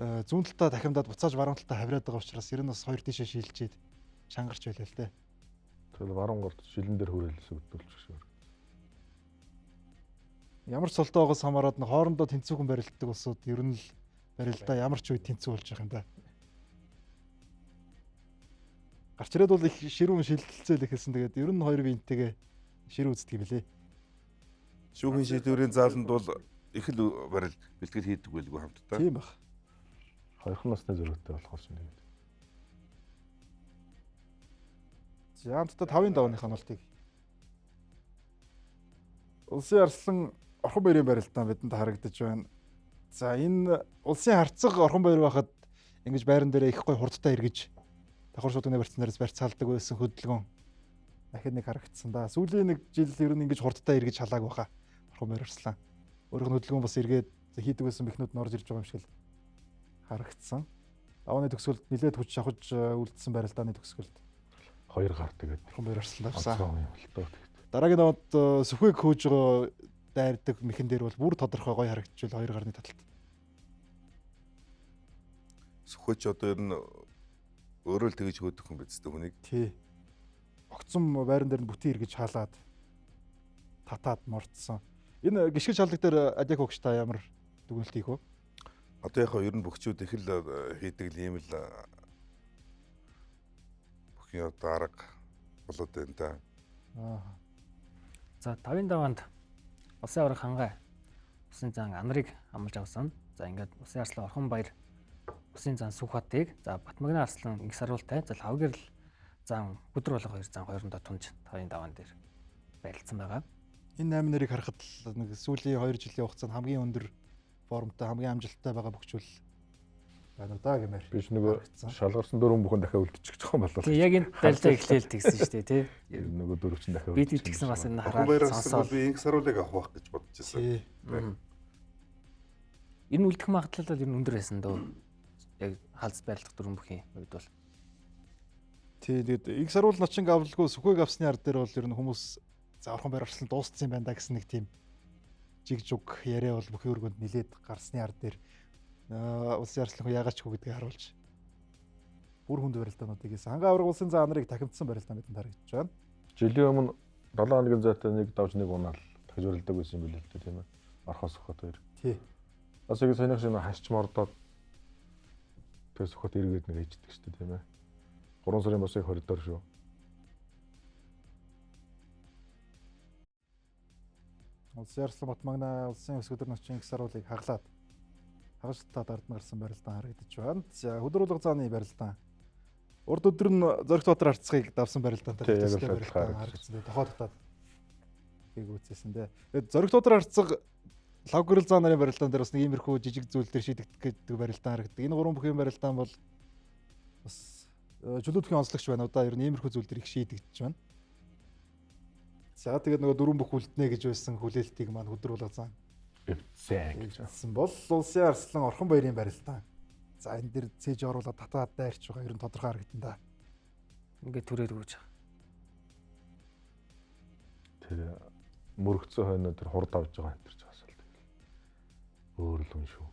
Зүүн талдаа дахимдаад буцааж баруун талдаа хавраад байгаа учраас ер нь бас 2 тишээ шилжээд чангарч байлаа л дээ. Тэгэл баруун голд шилэн дээр хүрээлээс өгдүүлчих шиг. Ямар ч солтой байгаас хамаарат нь хоорондоо тэнцвүүхэн барилддаг улсууд ер нь л барилдаа ямар ч үе тэнцүү болж байгаа юм да. Гарч ирээд бол их ширүүн шилдэлцэл ихэлсэн. Тэгээд ер нь 2 биентэйгээ шир үздэг юм лээ. Шүүхийн шийдвэрийн зааланд бол их л барил бэлтгэл хийдэг байлгүй хамтдаа. Тийм баг. Хоёрхан насны зөрүүтэй болохоор ч нэг. За хамтдаа 5-ын давааны ханалтыг улсын арслан орхон баярын барилдаан бидэнд харагдаж байна. За энэ улсын харцаг орхон баяр байхад ингэж байран дээр их гой хурдтай эргэж давхар шуудны барьцнаараас барьцаалдаг байсан хөдөлгөөн дахиад нэг харагдсан да. Сүүлийн нэг жил ер нь ингэж хурдтай эргэж халааг баха орхон баяр арслан. Өөрөөх нь хөдөлгөөн бас эргээд хийдэг байсан мехнүүд нь орж ирж байгаа юм шиг л харагдсан. Давааны төгсгөлд нэлээд хүч шавхаж үлдсэн барилдааны төгсгөлд 2 гар тэгээд орхон баяр арслан авсан. Болтоо. Дараагийн даваад сүхвэг хөөж байгаа дайрдаг мэхэн дээр бол бүр тодорхой гоё харагдчихвал 2 гарны таталт. Сүхэж одоо ер нь өөрөө л тэгж хөөдөх хүн биз дээ хүнийг. Тий. Огцом байран дээр нь бүтэн эргэж хаалаад татаад мордсон. Энэ гიშгэж шалдаг дээр Адяг хөгч та ямар дүгнэлт хийх вэ? Одоо яг ер нь бөхчүүд их л хийдэг л ийм л бүхий одоо арга болоод байна да. За 5-ын даваанд Улсын авраг хангай Усын зан Анарыг амлаж авсан. За ингээд Усын арслан Орхон баяр Усын зан Сүхбатыг за Батмагны арслан их саруултай за Лавгэрл зан өдөр болох 2 зан 2-нд тунж 5-ын даваан дээр байрлцсан байгаа. Энэ 8 нарыг харахад л нэг сүүлийн 2 жилийн хугацаанд хамгийн өндөр формтой хамгийн амжилттай байгаа бөхчүүл байна уу да гэмээр. Биш нөгөө шалгарсан 4 бүхэн дахиад үлдчих гэж байгаа юм болов. Тий яг энэ дайлтаа эхлээл тэгсэн шүү дээ тий. Нөгөө 4 чинь дахиад бид тэгсэн бас энэ хараад сонсоод би инх саруулыг авах гэж бодож байсан. Энэ үлдэх магадлал бол ер нь өндөр байсан дөө. Яг халз байрлах 4 бүхийн үед бол. Тий тэгээд инх саруул ночин авлалгүй сүхэг авсны ард дээр бол ер нь хүмүүс за Орхон баяр арслан дууссан юм байна да гэсэн нэг тийм жиг жуг яриа бол бүхэн өргөнд нилээд гарсны ард дээр Улсын арслан яагаад ч хөө гэдгийг харуулж бүр хүнд барилдаануудыг хийсэн. Хангай авраг Улсын зан Анарыг тахимдсан барилдаан гэдэг нь харагдаж байна. Жилийн өмнө 7 хоногийн зайтай нэг давж нэг унаал дахиж барилдаг байсан юм билээ л дээ тийм ээ. Орхоос Сүхбат хоёр. Тий. Бас яг санийх шиг хасч мордоод тэгээ Сүхбат эргээд нэг ээждэг шүү дээ тийм ээ. 3 сарын бас яг 20 дор шүү. Улсын арслан Батмагна улсын өсгөдөр ночин их саруулыг хаглаад хагаштай дард гарсан барилдаан харагдаж байна. За хөдөлгөөлөг зааны барилдаан. Урд өдөр нь Зоригт Батар арцгийг давсан барилдаантай харагдсан. Тохоо татаад тийг үүссэн дээ. Тэгээд Зоригт Батар арцэг Лавгэрл зан нарын барилдаан дээр бас нэг иймэрхүү жижиг зүйл дээр шийдэгдэх гэдэг барилдаан харагддаг. Энэ 3 бүхэн барилдаан бол бас чөлөөтхийн онцлогч байна. Одоо ер нь иймэрхүү зүйл дээр их шийдэгдэж байна. За тэгээд нөгөө 4 бүх үлднэ гэж байсан хүлээлтийг маань хөдөлгөөлөг зан эвцэн гэж хэлсэн бол Улсын арслан Орхон баярын барилдаан. За энэ дэр цээж оруулаад татаад дайрч байгаа ер нь тодорхой харагдан да. Ингээд түрээд өгч байгаа. Тэр мөрөгцөө хойно тэр хурд авж байгаа энэ ч асуулт тэгэл. Өөр л юм шүү.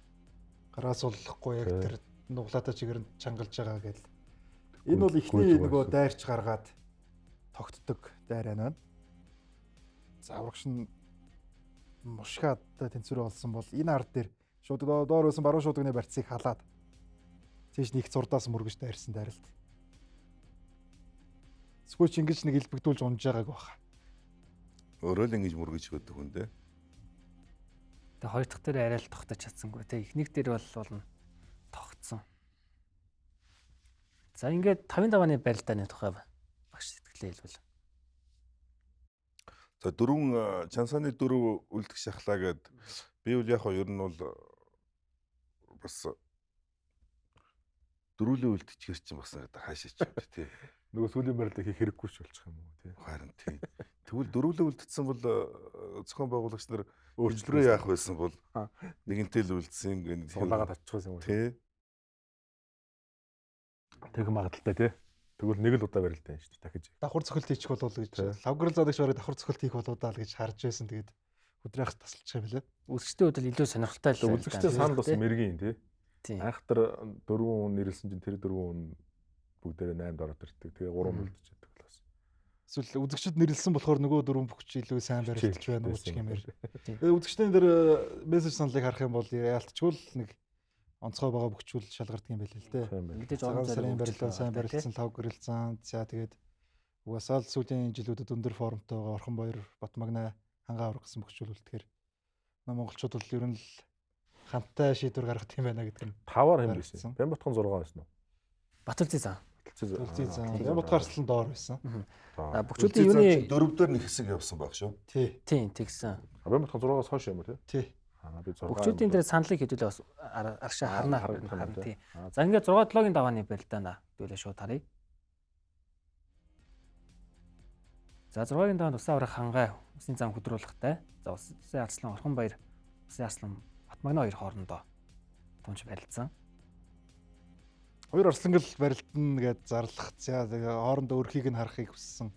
Гараас уллахгүй яг тэр нуглаатай чигээр нь чангалж байгаа гэл. Энэ бол ихний нөгөө дайрч гаргаад тогтдог дайр байна. За аврагш нь мушгаад тэнцвэр болсон бол энэ ард дээр шууд доор байсан баруун шуудганы барьцыг халаад тийш нэг зурдаас мөргөж дайрсан дайралт. Скүүч ингэж нэг илбэгдүүлж унж байгааг баха. Өөрөө л ингэж мөргөж өгдөг хүн дээ. Тэгээ хоёр дахь дээр арай л тогтож чадсангүй те. Эхнийх дээр бол тогтсон. За ингээд 5-ын давааны барилдааны тухай багш сэтгэлээ хэлвэл. За 4 чансааны 4 үлдэх шахлаа гэд би үл яг ер нь бол бас дөрүлээ үлдчихэр чинь бас хаашаа ч юм тий. Нөгөө сүүлийн барилдаа хийх хэрэггүй ч болчих юм уу тий. Харин тий. Тэгвэл дөрүлээ үлдсэн бол зохион байгуулагч нар өөрчлөлөө яах байсан бол нэгэнтэй л үлдсэн гэнэ. Суулаагаад татчихсан юм уу тий. Тэг магадaltaй тий. Тэгвэл нэг л удаа барилдаа шүү дээ дахиж. Давхар цохилт хийчих болов уу гэж. Лавгэрл задагч барыг давхар цохилт хийх болоо даа л гэж харж байсан. Тэгээд өдрийнх тасалчих юм билээ. Үзэгчтэй хувьд илүү сонирхолтой л. Үзэгчтэй санал бас мэргийн тий. Айхтар 4 хүн нэрлсэн чинь тэр 4 хүн бүгдээрээ 8-д ороод ирдэг. Тэгээ 3 үлдчихэдэг бас. Эсвэл үзэгчд нэрлсэн болохоор нөгөө 4 бүхч илүү сайн барилдаж байна уу гэх юмэр. Тэгээ үзэгчдийн дээр мессеж саналыг харах юм бол яалтчгүй л нэг онцгой байгаа бүхчүүл шалгардаг юм байл л дээ. Мэдээж орон сарын барилдаан сайн барилдсан Лавгэрл зан. За тэгээд угаасаа л сүүлийн жилүүдэд өндөр формтой байгаа Орхон баяр Батмагна хангай авраг гэсэн бүхчүүл үлдэхээр монголчууд бол ер нь л хамттай шийдвэр гаргах юм байна гэдэг нь 5-аар хэм байсан. Бямбатхан 6 байсан уу? Баталзий зан. Баталзий зан. Бямбатхан арслан доор байсан. Бүхчүүдийн юуны 4-дөр нэг хэсэг явсан баг шүү. Тий. Тэгсэн. Бямбатхан 6-аас хойш юм уу тий? Бүхчүүдийн дээр саналыг хэдүүлээ бас аршаа харна тий. За ингээд 6-7-гийн давааны барилдаана хэдүүлээ шууд харъя. За 6-гийн даваанд Усын авраг хангай Усын зан хөдрүүлэхтэй. За Усын арслан Орхон баяр Усын арслан Батмагны хоёр хоорондоо тунч барилцсан. Хоёр Арслангал барилдана гэж зарлах. За тэгээ хоорондоо өрхийг нь харахыг хүссэн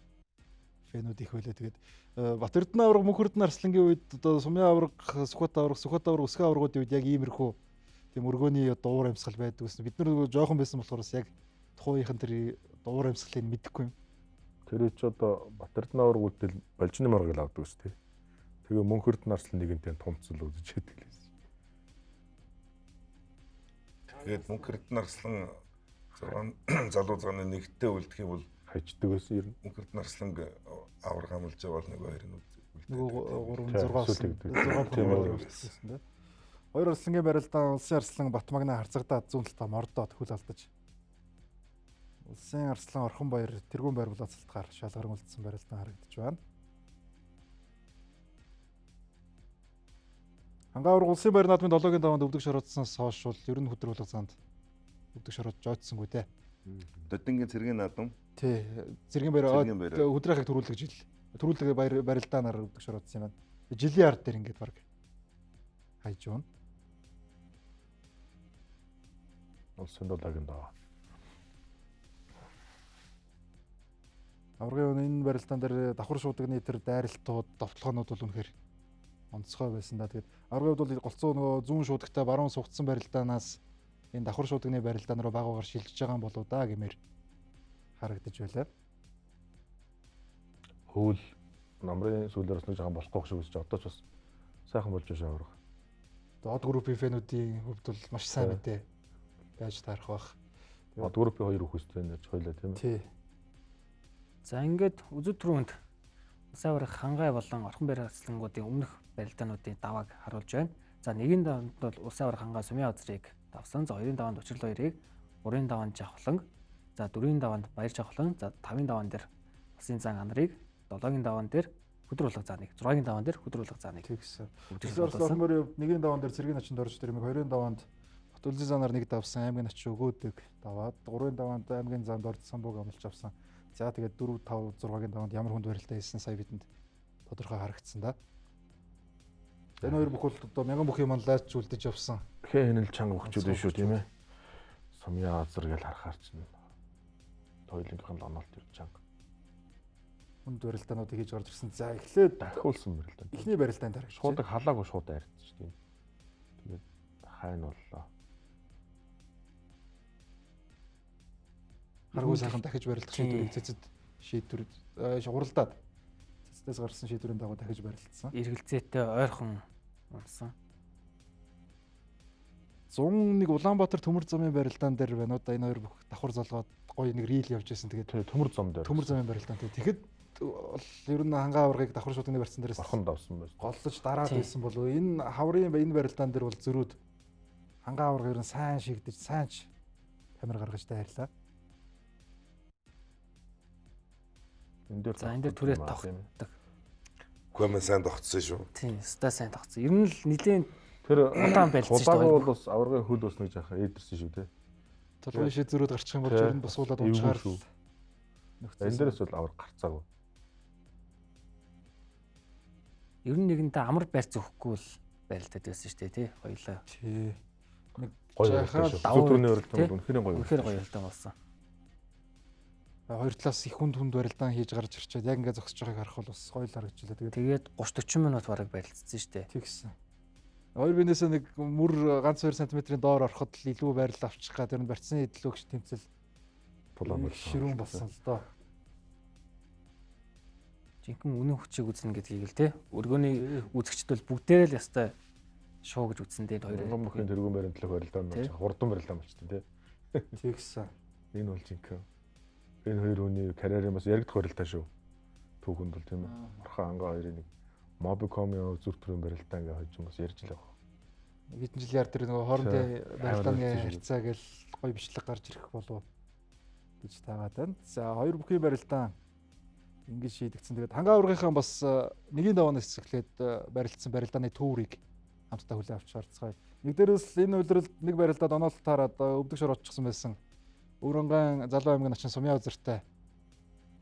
фэнүүд их байлаа. Тэгээд Бат Эрдэнэ авраг Мөнх Эрдэнэ Арслангийн үед одоо Сумын авраг, Сүхбат авраг, Өсгөө аврагуудын үед яг иймэрхүү тийм өргөөний дуур амьсгал байдаг гэсэн. Бид нар жоохон байсан болохоор яг тухайхан тэр дуур амьсгалыг мэдэхгүй юм. Тэр ч одоо Бат Эрдэнэ авраг үлдэл болжны маргал авдаг ус тий. Тэгээ Мөнх Эрдэнэ Арслан нэгэнтэй томцол үзэж яддаг лээс. Тэгээд Мөнх Эрдэнэ Арслан залуу заны нэгтээ үлдэх юм бол хайчдаг байсан ер нь. Мөнх Эрдэнэ Арслан авраг амлж байгаа бол нөгөө хоёр нь үлдээ. Хоёр Арслангийн барилдаан улсын арслан Батмагны харцагдаад зүүн талдаа мордоод хөл алдаж. Улсын арслан Орхон баяр тэргүүн байр булаацалтгаар шалгаран үлдсэн барилдаан харагдаж байна. Хангаа авраг улсын баяр наадмын 7-гийн даваанд өвдөг шороодсоноос хойш бол ер нь хөдөр булгацаанд өвдөг шороод жоодсонгүй те. Додингийн цэргийн наадам. Тий, цэргийн баяр хөдрийнхийг төрүүлэх жил. Төрүүлэх барилдаанаар өвдөг шороодсон юм байна. Жилийн ард дээр ингээд баг хайж байна. Улсын 7-гийн даваа. Аврагын энэ барилдаан дээр давхар шуудагны тэр дайралтууд, довтлогоонууд бол үнэхээр онцгой байсан да. Тэгээд аврагын хувьд бол голцоо нөгөө зүүн шуудагтай баруун сугцсан барилдаанаас энэ давхар шуудагны барилдаан руу багаагаар шилжиж байгаа болоо да гэмээр харагдаж байлаа. Хөвөл намрын сүүлээр бас нэг жоохон болохгүй шиг үзэж одоо ч бас сайхан болж байгаа авраг. Од группийн фэнүүдийн хувьд бол маш сайн мэдээ байж таарах бах. Од группийн хоёр хүүхэдтэй нэрч хойлоо тийм ээ. За ингээд үзүд түрүүнд улсын авраг хангай болон Орхон баяр арслангуудын өмнөх барилдаануудын давааг харуулж байна. За нэгэн даваанд бол улсын авраг хангай Сумын авзрыг давсан. За хоёрын даваанд Учрал баярыг, гурван даваанд Жавхлан, за дөрвийн даваанд Баяр Жавхлан, за тавын даваан дээр Улсын зан анарыг, 7-гийн даваан дээр Хөдөр булгах зааныг, 6-гийн даваан дээр Хөдөр булгах зааныг тэгсэн. Орхон баярын нэгэн даваан дээр Цэргийн ачинд орж тэр юм, хоёрын даваанд Бат Улсын занаар нэг давсан, аймгийн ач өгөөдөг даваад, гурван даваанд аймгийн занд орж самбууг амлж авсан. За тэгээд 4, 5, 6-гийн даваанд ямар хүнд барилтаа хийсэн сая бидэнд тодорхой харагдсан да. Энэ хоёр бүхэл одоо мянган бүх юм лайч үлдэж явсан. Хэнэл чанга өгчүүд шүү тийм ээ. Сумын азар гэж харахаар чинь тойлынхын лоноолт ир чанга. Хүнд барилдаануудыг хийж гарч ирсэн. За эхлээд дахиулсан барилдаан. Эхний барилдаан дараа шуудаг халаагүй шууд айрцсан шүү дээ. Тэгээд хайн боллоо. Харгуй сайхан дахиж барилдах шийдвэрийг цэцэд шийдвэр уралдаад цэцдээс гарсан шийдвэрийн дагуу дахиж барилдсан. Эргэлзээтэй ойрхон унсан. 101 Улаанбаатар төмөр замын барилдаан дээр байна уу да энэ хоёр бүх давхар залгаад гоё нэг рил явж байсан. Тэгээд төмөр зам дээр. Төмөр замын барилдаан. Тэгэхэд ер нь хангаа аврагыг давхар шуудны барьсан дээрээс орхон давсан байсан. Голлож дараад байсан болов энэ хаврын энэ барилдаан дээр бол зөрүүд хангаа авраг ер нь сайн шигдэж сайнч камер гаргаж тайрлаа. За энэ дээр түрээ тогтдог. Гүмэн сайн тогтсон шүү. Тийм, ста сайн тогтсон. Ер нь л нилийн тэр удаан байлцсан шүү дээ. Удаан бол бас аврагын хөл бас нэг жаахан ээдэрсэн шүү те. Толгойн шийдвэрүүд гарчих юм бол ер нь босуулаад унчгаар. Энэ дээрээс бол авраг гарцаагүй. Ер нь нэгэнтээ амар барьц өгөхгүй л барилдаад байсан шүү дээ тий. Хоёлаа. Тий. Нэг жаахан зүтрүүний барилдаан бол үнэхээр гоё. Үнэхээр гоё барилдаан болсон. Хоёр талаас их хүнд барилдаан хийж гарч ирчээд яг ингээд зогсож байгааг харах бол бас гоё л харагдчихлаа. Тэгээд 30-40 минут бараг барилцсан шүү дээ. Тэгсэн. Хоёр бинээсээ нэг мөр ганц 2 см-ийн доор ороход л илүү байрлал авчих гад тэр нь барьцсан идэлгч тэмцэл тулаан ширүүн болсон л доо. Жинхэнэ үнэн хүчийг үзнэ гэдгийг л тий. Өргөний үзэгчд бол бүгдээрээ л ястай шоу гэж үзсэн дээ хоёр. Монголын тэргүүн баримтлах барилдаан болж хурдан барилдаан болчихсон тий. Тэгсэн. Энэ бол жинхэнэ энэ хоёр хүний карьерийн бас яригдах барилдаан шүү. Түүхэнд бол тийм ээ. Орхон ангаа хоёрын нэг Mobicom-ийн зүрх төрийн барилдаан гэж хожим бас ярьж л байгаа. Хэдэн жилийн тэр нөгөө хоорондын барилдааны харьцаа гэл гоё бичлэг гарч ирэх болов гэж таагаад байна. За хоёр бүхий барилдаан ингэж шийдэгдсэн. Тэгээд хангаа аврагынхаа бас нэгийн даваанаас эхлээд барилдсан барилдааны төврийг хамтдаа хүлээн авч харцгаая. Нэг дээрээс энэ үйлрэлд нэг барилдаад оноолт таарад өвдөг шор очихсан байсан. Өрөнгөн залуу аймгийн начин Сумын авзартай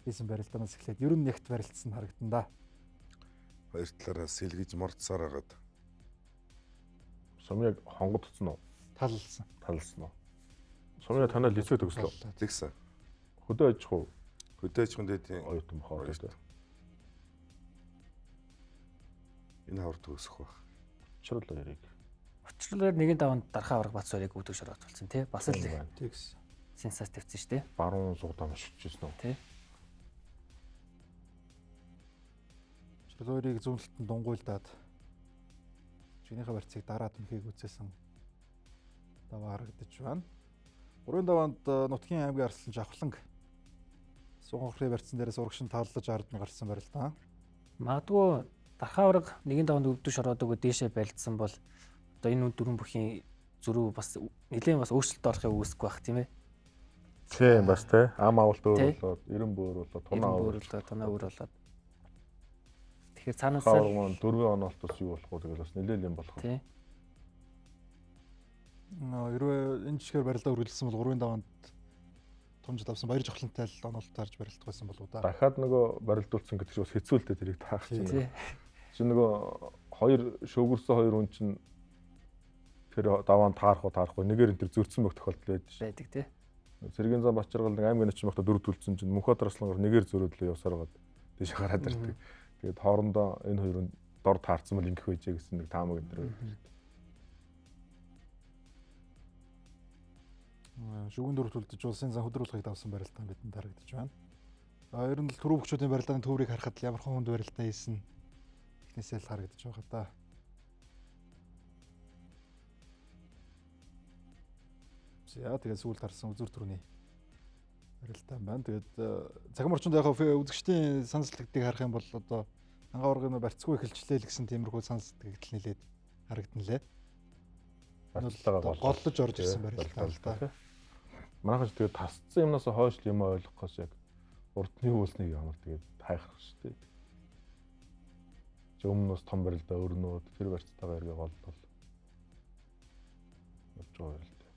хийсэн барилдаанаас эхлээд ер нь нягт барилдсан харагдан да. Хоёр талаараа сэлгэж мордсаар хагаад. Сумьяг хонгод утсан уу? Талсан. Талсан уу? Сумья танаа лицээ төгслөө. Тэгсэн. Хөдөө аж ахуй. Хөдөө аж ахуйн дэдийн оюутан бохоор шүү дээ. Энэ хавар төгсөх баг. Учрал хоёрыг. Учрал нэгэн даванд дархаа авраг бац хоёрыг өвдөг шороод болсон тий. Бас л тэгс. Сенсац тавьсан шүү дээ. Баруун сугдаа машигчсэн үү? Тий. Учрал хоёрыг зүүнлэлтэн дунгуйлдаад чинийхээ барьцыг дараад мөхийг үзсэн даваа харагдаж байна. 3 даванд Нутгийн аймгийн арслан Жавхланг Суганхрын барьцсан дээрээс урагшин тааллаж ардны гарсан барил та. Магадгүй дархаа авраг нэгэн даванд өвдөг шороод өгөө дээшээ байлдсан бол одоо энэ дөрвөн бүхийн зөрүү бас нэлээд бас өөрчлөлт орохыг үүсэхгүй байх тийм ээ. Тийм бас тий. Ам авалт өөр болоод, эрен бөөр болоод, тунаа өөр болоод. Тэгэхээр цаанаас нь 4 оноолт бас юу болох вэ? Тэгэл бас нэлээд юм болох. Тий. Хэрвээ энэ жишгээр барилдаа үргэлжлсэн бол 3 даванд томжид авсан баяр жохлонтой л оноолт тарж барилдах байсан болов уу да. Дахиад нөгөө барилдуулсан гэдэг чинь бас хэцүүлтэй тэрийг таах чинь. Чи нөгөө хоёр шөөгөрсөн хоёр хүн чинь тэр даваанд таарахгүй нэгээр энэ төр зөрчсөн мөх тохиолдол байдаг тий. Цэргийн зам Бачаргал нэг аймгийн очих мөхтө 4 төлсөн чинь Мөнхбаатар Аслангар нэгээр зөрөөдлөө явсаар гад тийш гараад ирдэг. Тэгээд хоорондоо энэ хоёрын дор таарсан бол ингэх байжээ гэсэн нэг таамаг энэ төр. Шүгэн дөрөв төлдөж улсын зан хөдөлгөөнийг давсан барилдаан бидэнд харагдаж байна. Ер нь л түрүү хөгчүүдийн барилдааны төврийг харахад ямар хүнд барилдаа хийсэн эхнээсээ л харагдаж байгаа да. За тэгээд сүүлд харсан үзүр төрөний барилдаан байна. Тэгээд цагаан орчинд яг үзэгчдийн санал сэтгэлдийг харах юм бол одоо ангаа ургын барьцгүй эхэлчлээ л гэсэн тиймэрхүү санал сэтгэл нэлээд харагдан лээ. Голлож орж ирсэн барилдаан л да. Манайхаж тэгээд тасцсан юмнаас хойш юм ойлгохоос яг урдны үйлснийг ямар тэгээд хайхах шүү дээ. Өмнөөс том барилдаа өрнөөд тэр барьцтайгаа эргээ голдол. Явж байгаа юм л дээ.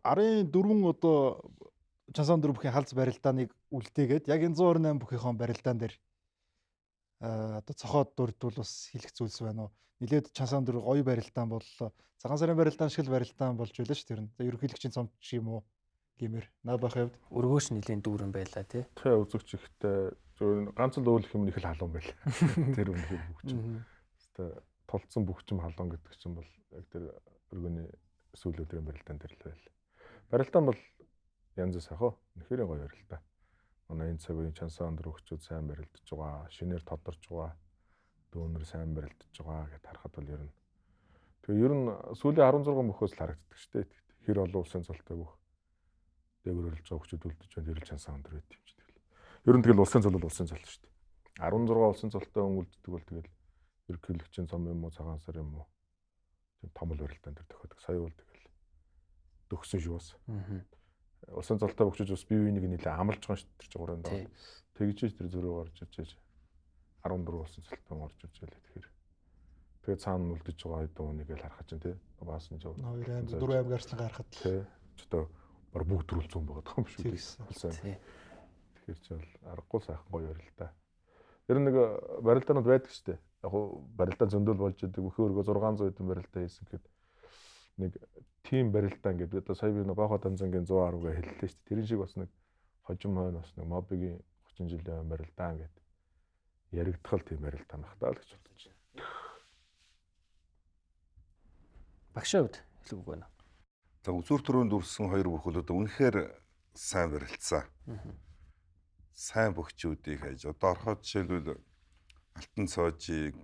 Арын 4 одоо Чансан 4 бүхийн халз барилдааныг үлдээгээд яг энэ 128 бүхийнхээ барилдаан дээр одоо цохоод дурдвал бас хэлэх зүйлс байна уу? Нилээд Чансан 4 гоё барилдаан боллоо. Цагаан сарын барилдаан шиг л барилдаан болж байлаа ш тэр нь. Ерөнхийлөгчийн цомч юм уу гэмээр надад хавьд өргөөш нилийн дүүрэн байла тий. Тэ үзэгч ихтэй ганц л өөлөх юм их л халуун байл. Тэр үнэхээр бүгч. Тэ тулцсан бүгчм халуун гэдэг чинь бол яг тэр өргөний сүүл өдрийн барилдаан дээр л байл. Барилдаан бол янз бүр сайхан. Үнэхээр гоё барилдаан. Манай энэ цаг үеийн Чансан 4 хөгчүүд сайн барилдаж байгаа, шинээр тодорч байгаа, дүүнэр сайн барилдаж байгаа гэдээ харахад бол ер нь тэгээ ер нь сүүлийн 16 мөхөөс л харагддаг шүү дээ. Хэр олон улсын цолтой бүх дээгүүрлж байгаа хөгчүүд үлдэж байна. Ер нь Чансан 4 байт юм чи тэгэл. Ер нь тэгэл улсын цол бол улсын цол шүү дээ. 16 улсын цолтой хүн үлддэг бол тэгэл ерөнхийлөгчийн цом юм уу, цагаан сар юм уу тийм том л барилдаан дээр тохиодог. Сая бол тэгэл дөгсөн шүү бас. Улсын цолтой хөгчөж бас бие биенийг нэлээ амлаж байгаа шүү дээ. Тэр жигурын доо. Тэгжээж тэр зөрөө гарч ичээж 14 улсын цолтой орж ирж байлаа тэгэхээр. Тэгээ цаана үлдэж байгаа хэдэн хүнийг л харах чинь тий. Баасан жоо. 2 аймаг арслан гарахад тий. Чөтөө баг бүгд төрүүлсэн байгаа юм шүү дээ. Тэгэхээр ч бол аргагүй сайхан гоё барилдаа. Ер нь нэг барилдаанууд байдаг шүү дээ. Яг барилдаан зөндөл болж идэг бүхэн өргөө 600 хэдэн барилдаа хийсэн гэхэд нэг тим барилдаан гэдэг одоо сая би нэг Баха Танзангийн 110-г хэллээ шүү дээ. Тэрэн шиг бас нэг хожим хойно бас нэг мобигийн 30 жилийн барилдаан гэдэг яригдхал тийм барилдаан байх таа л гэж бодож байна. Багшаа үед хэлэх үг байна. За үзүүр төрөнд үрсэн хоёр бүх бол одоо үнэхээр сайн барилдсан. Сайн бөхчүүдийг хайж одоо орхоод жишээлбэл Алтан цоожийг,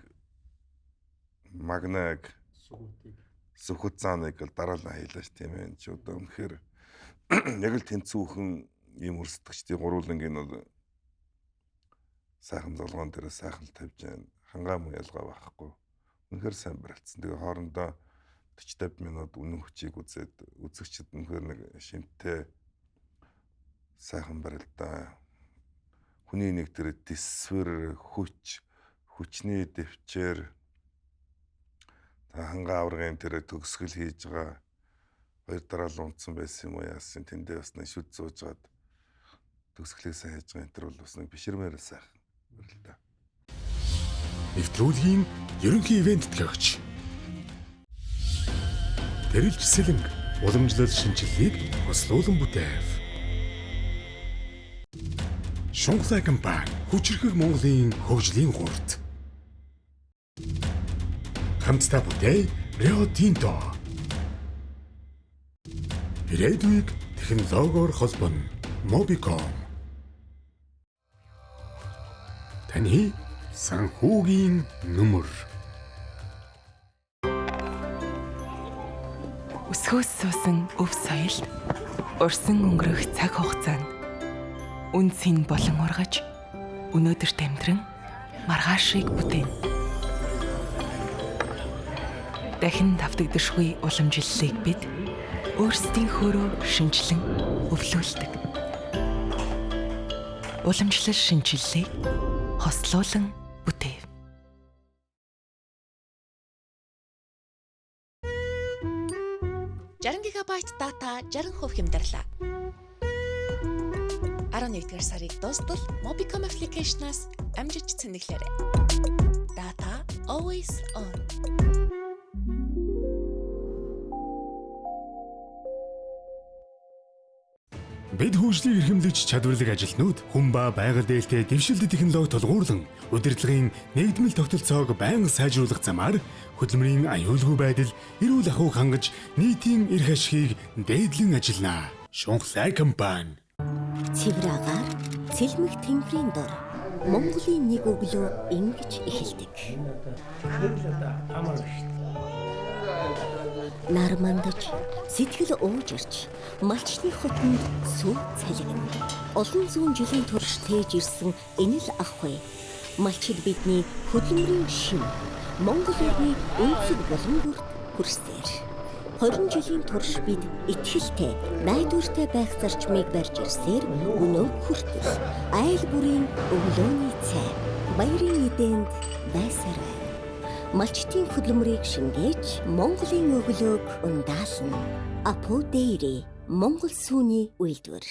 Магнаг, Сүхүцааныг л дараалан хаялаа ш тийм ээ. Чи одоо үнэхээр яг л тэнцүүхэн ийм өрсөлдөгчдийн гурвуулангийн бол сайхан залгоон дээр сайхан тавьж байна. Хангаа муу ялгаа байхгүй. Үнэхээр сайн барилдсан. Тэгээ хоорондоо 40-50 минут үнэн хүчийг үзээд үзэгчд үнэхээр нэг шимтээ сайхан барилдаа. Хүний нэг тэр дисвэр хүчний дэвчээр хангаа аврагын тэр төгсгөл хийж байгаа хоёр дараалал унтсан байсан юм уу яасан тэндээ бас нэг шүд зуужгаад төгсгөлийг сайн хийж байгаа энэ төр бол бас нэг биширмээр сайхан барилдаа. Нэвтрүүлгийн ерөнхий ивент төлөөгч тэрэлж сэлэнг уламжлал шинжилгээг хослуулан бүтээв. Шунхлай компани хүчирхэг Монголын хөгжлийн гурт. Хамтдаа бүтээй Rio Tinto. Ирээдүйг технологиор холбоно Mobicom. Таны санхүүгийн нөмөр. Өсгөөс суусан өв соёл урсан өнгөрөх цаг хугацаанд үнцэн болон ургаж өнөөдөрт амьдран маргаашийг бүтээн. Дахин давтагдашгүй уламжлалыг бид өөрсдийнхөөрөө шинжилэн өвлүүлдэг. Уламжлал шинжилгээг хослуулан бүтээв. Гигабайт дата 60% хямдарлаа. 11-р сарыг дуустал Mobicom application-аас амжиж цэнэглээрэй. Data always on. Бид хөгжлийг эрхэмлэж чадварлаг ажилтнууд хүн ба байгаль дээлтэй дэвшилт технологи тулгуурлан удирдлагын нэгдмэл тогтолцоог байнга сайжруулах замаар хөдөлмөрийн аюулгүй байдал, эрүүл ахуйг хангаж нийтийн эрх ашигыг дээдлэн ажиллана. Шунхлай компани. Цэвэр агаар цэлмэг тэнгэрийн дор Монголын нэг өглөө ингэж эхэлдэг. Нармандаж сэтгэл ууж ирж малчны хотод сүв цалигна. Олон зуун жилийн турш тээж ирсэн энэ л ахуй малчид бидний хөдөлмөрийн шим Монгол улсны өнцөг болон бүрт хүрсээр 20 жилийн турш бид итгэлтэй найдвартай байх зарчмыг барьж ирсээр өнөө хүртэл айл бүрийн өглөөний цай баярын эдэнд байсарай. Малчтын хөдөлмөрийг шингээж Монголын өглөөг ундаална. Апо Dairy Монгол сүүний үйлдвэр.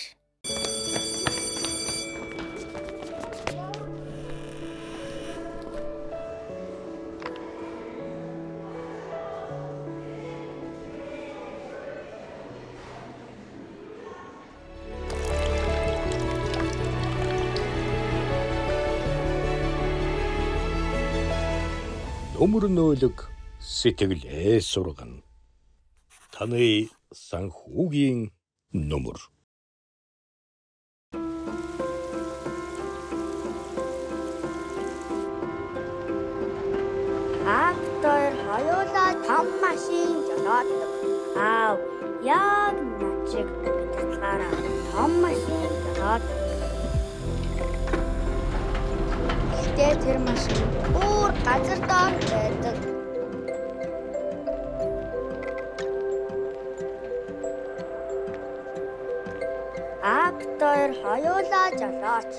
Нөмөр нөөлөг сэтгэлээ сургана. Таны санхүүгийн нөмөр. Актор хоёулаа том машин жолооддог. Аав яг начиг туслаараа том машин жолооддог. Гэтэ тэр машин өөр газар доор байдаг. Актор хоёулаа жолооч.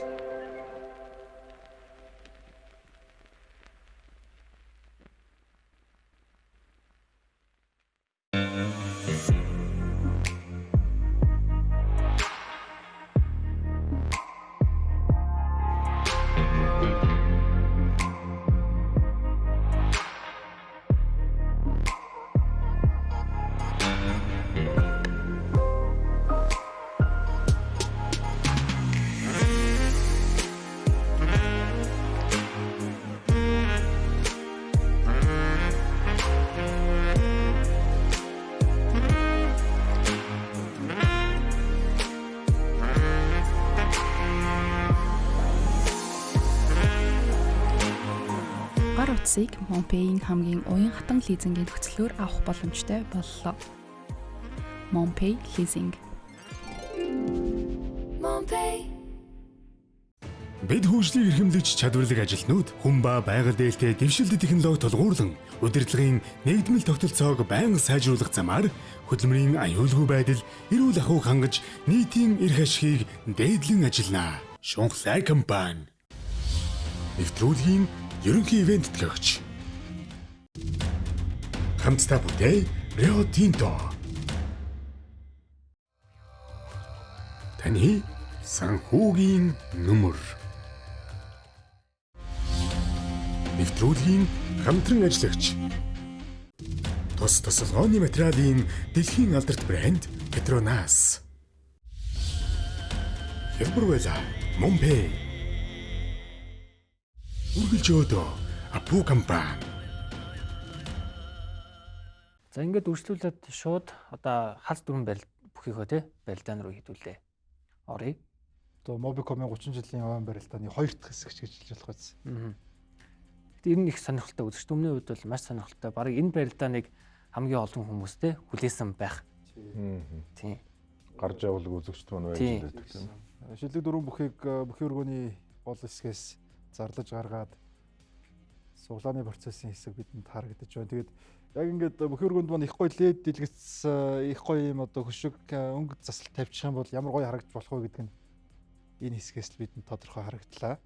Гар утсыг Монпейгийн хамгийн уян хатан лизингийн нөхцлөөр авах боломжтой боллоо. Монпей лизинг. Монпей. Бид хөгжлийг эрхэмлэж чадварлаг ажилтнууд хүн ба байгаль дээлтэй дэвшилт технологи тулгуурлан удирдлагын нэгдмэл тогтолцоог байнга сайжруулах замаар хөдөлмөрийн аюулгүй байдал, эрүүл ахуйг хангаж нийтийн эрх ашигыг дээдлэн ажиллана. Шунхлай компани. Нэвтрүүлгийн ерөнхий ивент төгч. Хамтдаа бүтээй Rio Tinto. Таны санхүүгийн нөмөр. Нэвтрүүлгийн хамтран ажиллагч. Тус тусалгооны материалын дэлхийн алдарт брэнд Petronas. Хэмбэрвэла Монпей. Үргэлжөөдөө Апу компани. За ингээд үргэлжлүүлээд шууд одоо халс дөрвөн барил бүхийхөө те барилдаан руу хідүүлээ. Оръё. Одоо Mobicom-ийн 30 жилийн овон барилдааны 2 дахь хэсэг гэж хэлж болох биз. Гэтэ ер нь их сонирхолтой үзэгч өмнө үед бол маш сонирхолтой. Бараг энэ барилдааныг хамгийн олон хүмүүстэй хүлээсэн байх. Тийм. Гарч явуулаг үзэгчд маань байж байдаг тийм. Шилдэг дөрвөн бүхийг бүхий өргөний гол хэсгээс зарлаж гаргаад суглааны процессын хэсэг бидэнд харагдаж байна. Тэгээд яг ингээд бүхий өргөнд маань их гоё лед дэлгэц их гоё юм одоо хөшиг өнгө засал тавьчих юм бол ямар гоё харагдаж болох вэ гэдэг нь энэ хэсгээс л бидэнд тодорхой харагдлаа.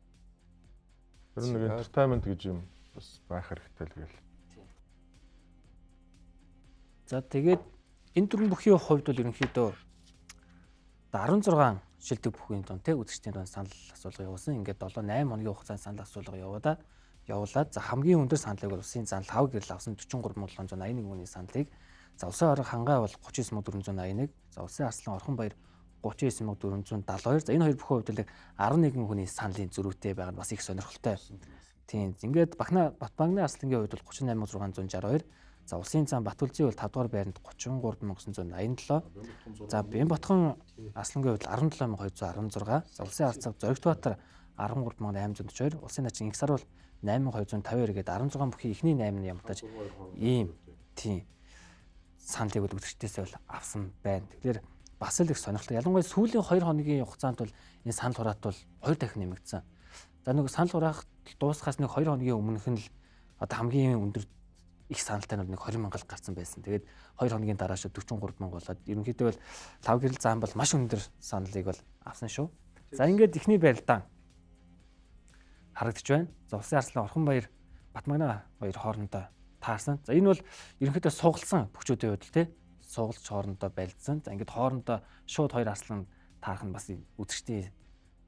Тэр нэг entertainment гэж юм бас байх хэрэгтэй л гээл. За тэгээд энэ дөрвөн бүхий хувьд бол ерөнхийдөө 16 шилдэг бүхний дунд те үзэгчдийн дунд санал асуулга явуулсан. Ингээд 7-8 хоногийн хугацаанд санал асуулга явуулаад за хамгийн өндөр саналыг бол улсын занал 5 гэрэл авсан 43781 хүний саналыг за улсын орон хангаа бол 39481, за улсын арслан орхон баяр 39472. За энэ хоёр бүхэн хувьд л 11 хүний саналын зөрүүтэй байгаа нь бас их сонирхолтой. Тийм. Ингээд Батбангны арслангийн хувьд бол 38662. За улсын зам Батүлзийн бол 5 дугаар байранд 33987. За Бямбатхан арслангийн хувьд 17216. За улсын арцаг Зоригтбаатар 13842. Улсын начин Инхсар бол 8252 гээд 16 бүхий эхний 8 нь ямтаж ийм тийм саналыг бол үзэгчдээс бол авсан байна. Тэгэхээр бас л их сонирхолтой. Ялангуяа сүүлийн 2 хоногийн хугацаанд бол энэ санал хураалт бол 2 дахин нэмэгдсэн. За нэг санал хураалт дуусахаас нэг 2 хоногийн өмнөх нь л одоо хамгийн өндөр их саналтай нь нэг 20 мянга гарсан байсан. Тэгээд 2 хоногийн дарааш 43 мянга болоод ерөнхийдөө бол 5 гэрэл зам бол маш өндөр саналыг бол авсан шүү. За ингээд ихний барилдаан харагдаж байна. За улсын арслан орхон баяр Батмагна баяр хоорондоо таарсан. За энэ бол ерөнхийдөө суугалсан бүхчүүдийн хувьд л тий суугалж хоорондоо барилдсан. За ингээд хоорондоо шууд хоёр арслан таарах нь бас үзэгчдийн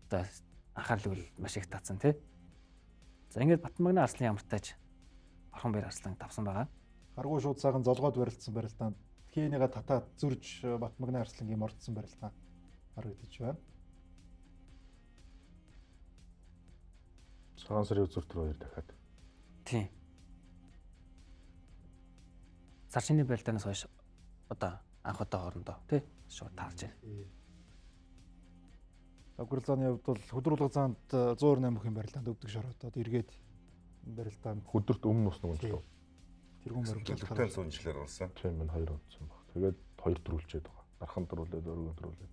одоо анхаарлыг бол маш их татсан тий. За ингээд Батмагна арслан ямартайч орхон баяр арслан тавсан байгаа. Харгуй шууд сайхан золгоод барилдсан барилдаанд тхийнийга татаад зүрж Батмагна арслангийн мордсон барилдаан харагдаж байна. Цагаан сарын үзүүр төр хоёр дахиад. Тийм. Сарчны барилдаанаас хойш одоо анх удаа хоорондоо тий шууд таарч байна. Авгарлааны хувьд бол хөдрүүлэг заанд 108 бүхий барилдаанд өвдөг шороотоод эргээд барилдаанд өдөрт өмнө ус нэг л тэргүүн барилдаанд төлөвтэй сүнжлэр болсон. Тийм энэ хоёр онцсон баг. Тэгээд хоёр дөрүүлчээд байгаа. Дархан дөрүүлээд өргөн дөрүүлээд.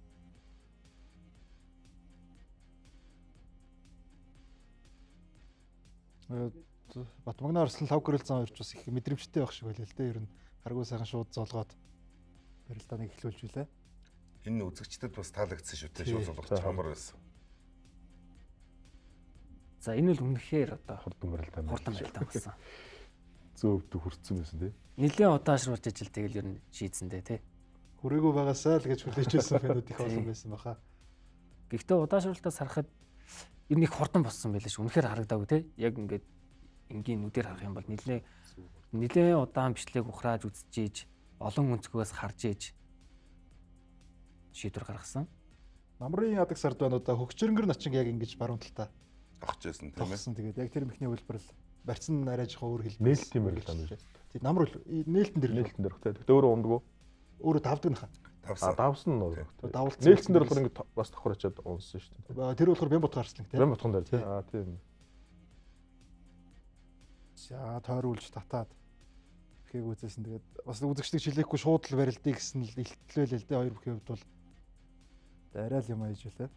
Батмагна арслан 5 гэрэл зам ирж бас их мэдрэмжтэй байх шиг байлаа л дээ. Ер нь харгуй сайхан шууд золгоод барилдааныг эхлүүлж билээ. Энэ үзэгчдэд бас таалагдсан шүү дээ. Шууд золгож чамар байсан. За энэ бол үнэхээр одоо хурдан барилдаан болсон. Зөөвд хүрцэн байсан тий. Нилээн удаашруулж ижил тэгэл ер нь шийдсэндээ тий. Хүрээгүй байгаасаа л гэж хүлээж байсан фэнүүд их олон байсан баха. Гэхдээ удаашруулалтаас харахад ер нь их хурдан болсон байлаа шүү. Үнэхээр харагдаагүй тий. Яг ингээд энгийн нүдээр харах юм бол нилээн удаан бичлэг ухрааж үзэж ийж олон өнцгөөс харж ийж шийдвэр гаргасан. Намрын ядаг сард байна удаа хөгчрөнгөр начин яг ингэж баруун талтаа огч байсан тийм ээ. Тэгээд яг тэр мөхний хэлбэр л барьсан арай жоохон өөр хэлбэр. Нээлтийн барилдаан үү? Тийм намр нээлтэн дээр тий. Тэгтээ өөрөө ундаггүй. Өөрөө давдаг нха. Давсан нь. Давалцсан. Нээлтэн дээр болохоор ингэ бас давхарчаад унсан шүү дээ. Тэр болохоор Бямбатхан арслан тийм. Бямбатхан дээр тий. Тийм. За тойруулж татаад бүхийг үзсэн. Тэгээд бас үзэгчдийг шилээхгүй шууд л барилдыг гэсэн л илтэлвэлээ л дээ. Хоёр бүхий хувьд бол арай л юм аяж байлаа.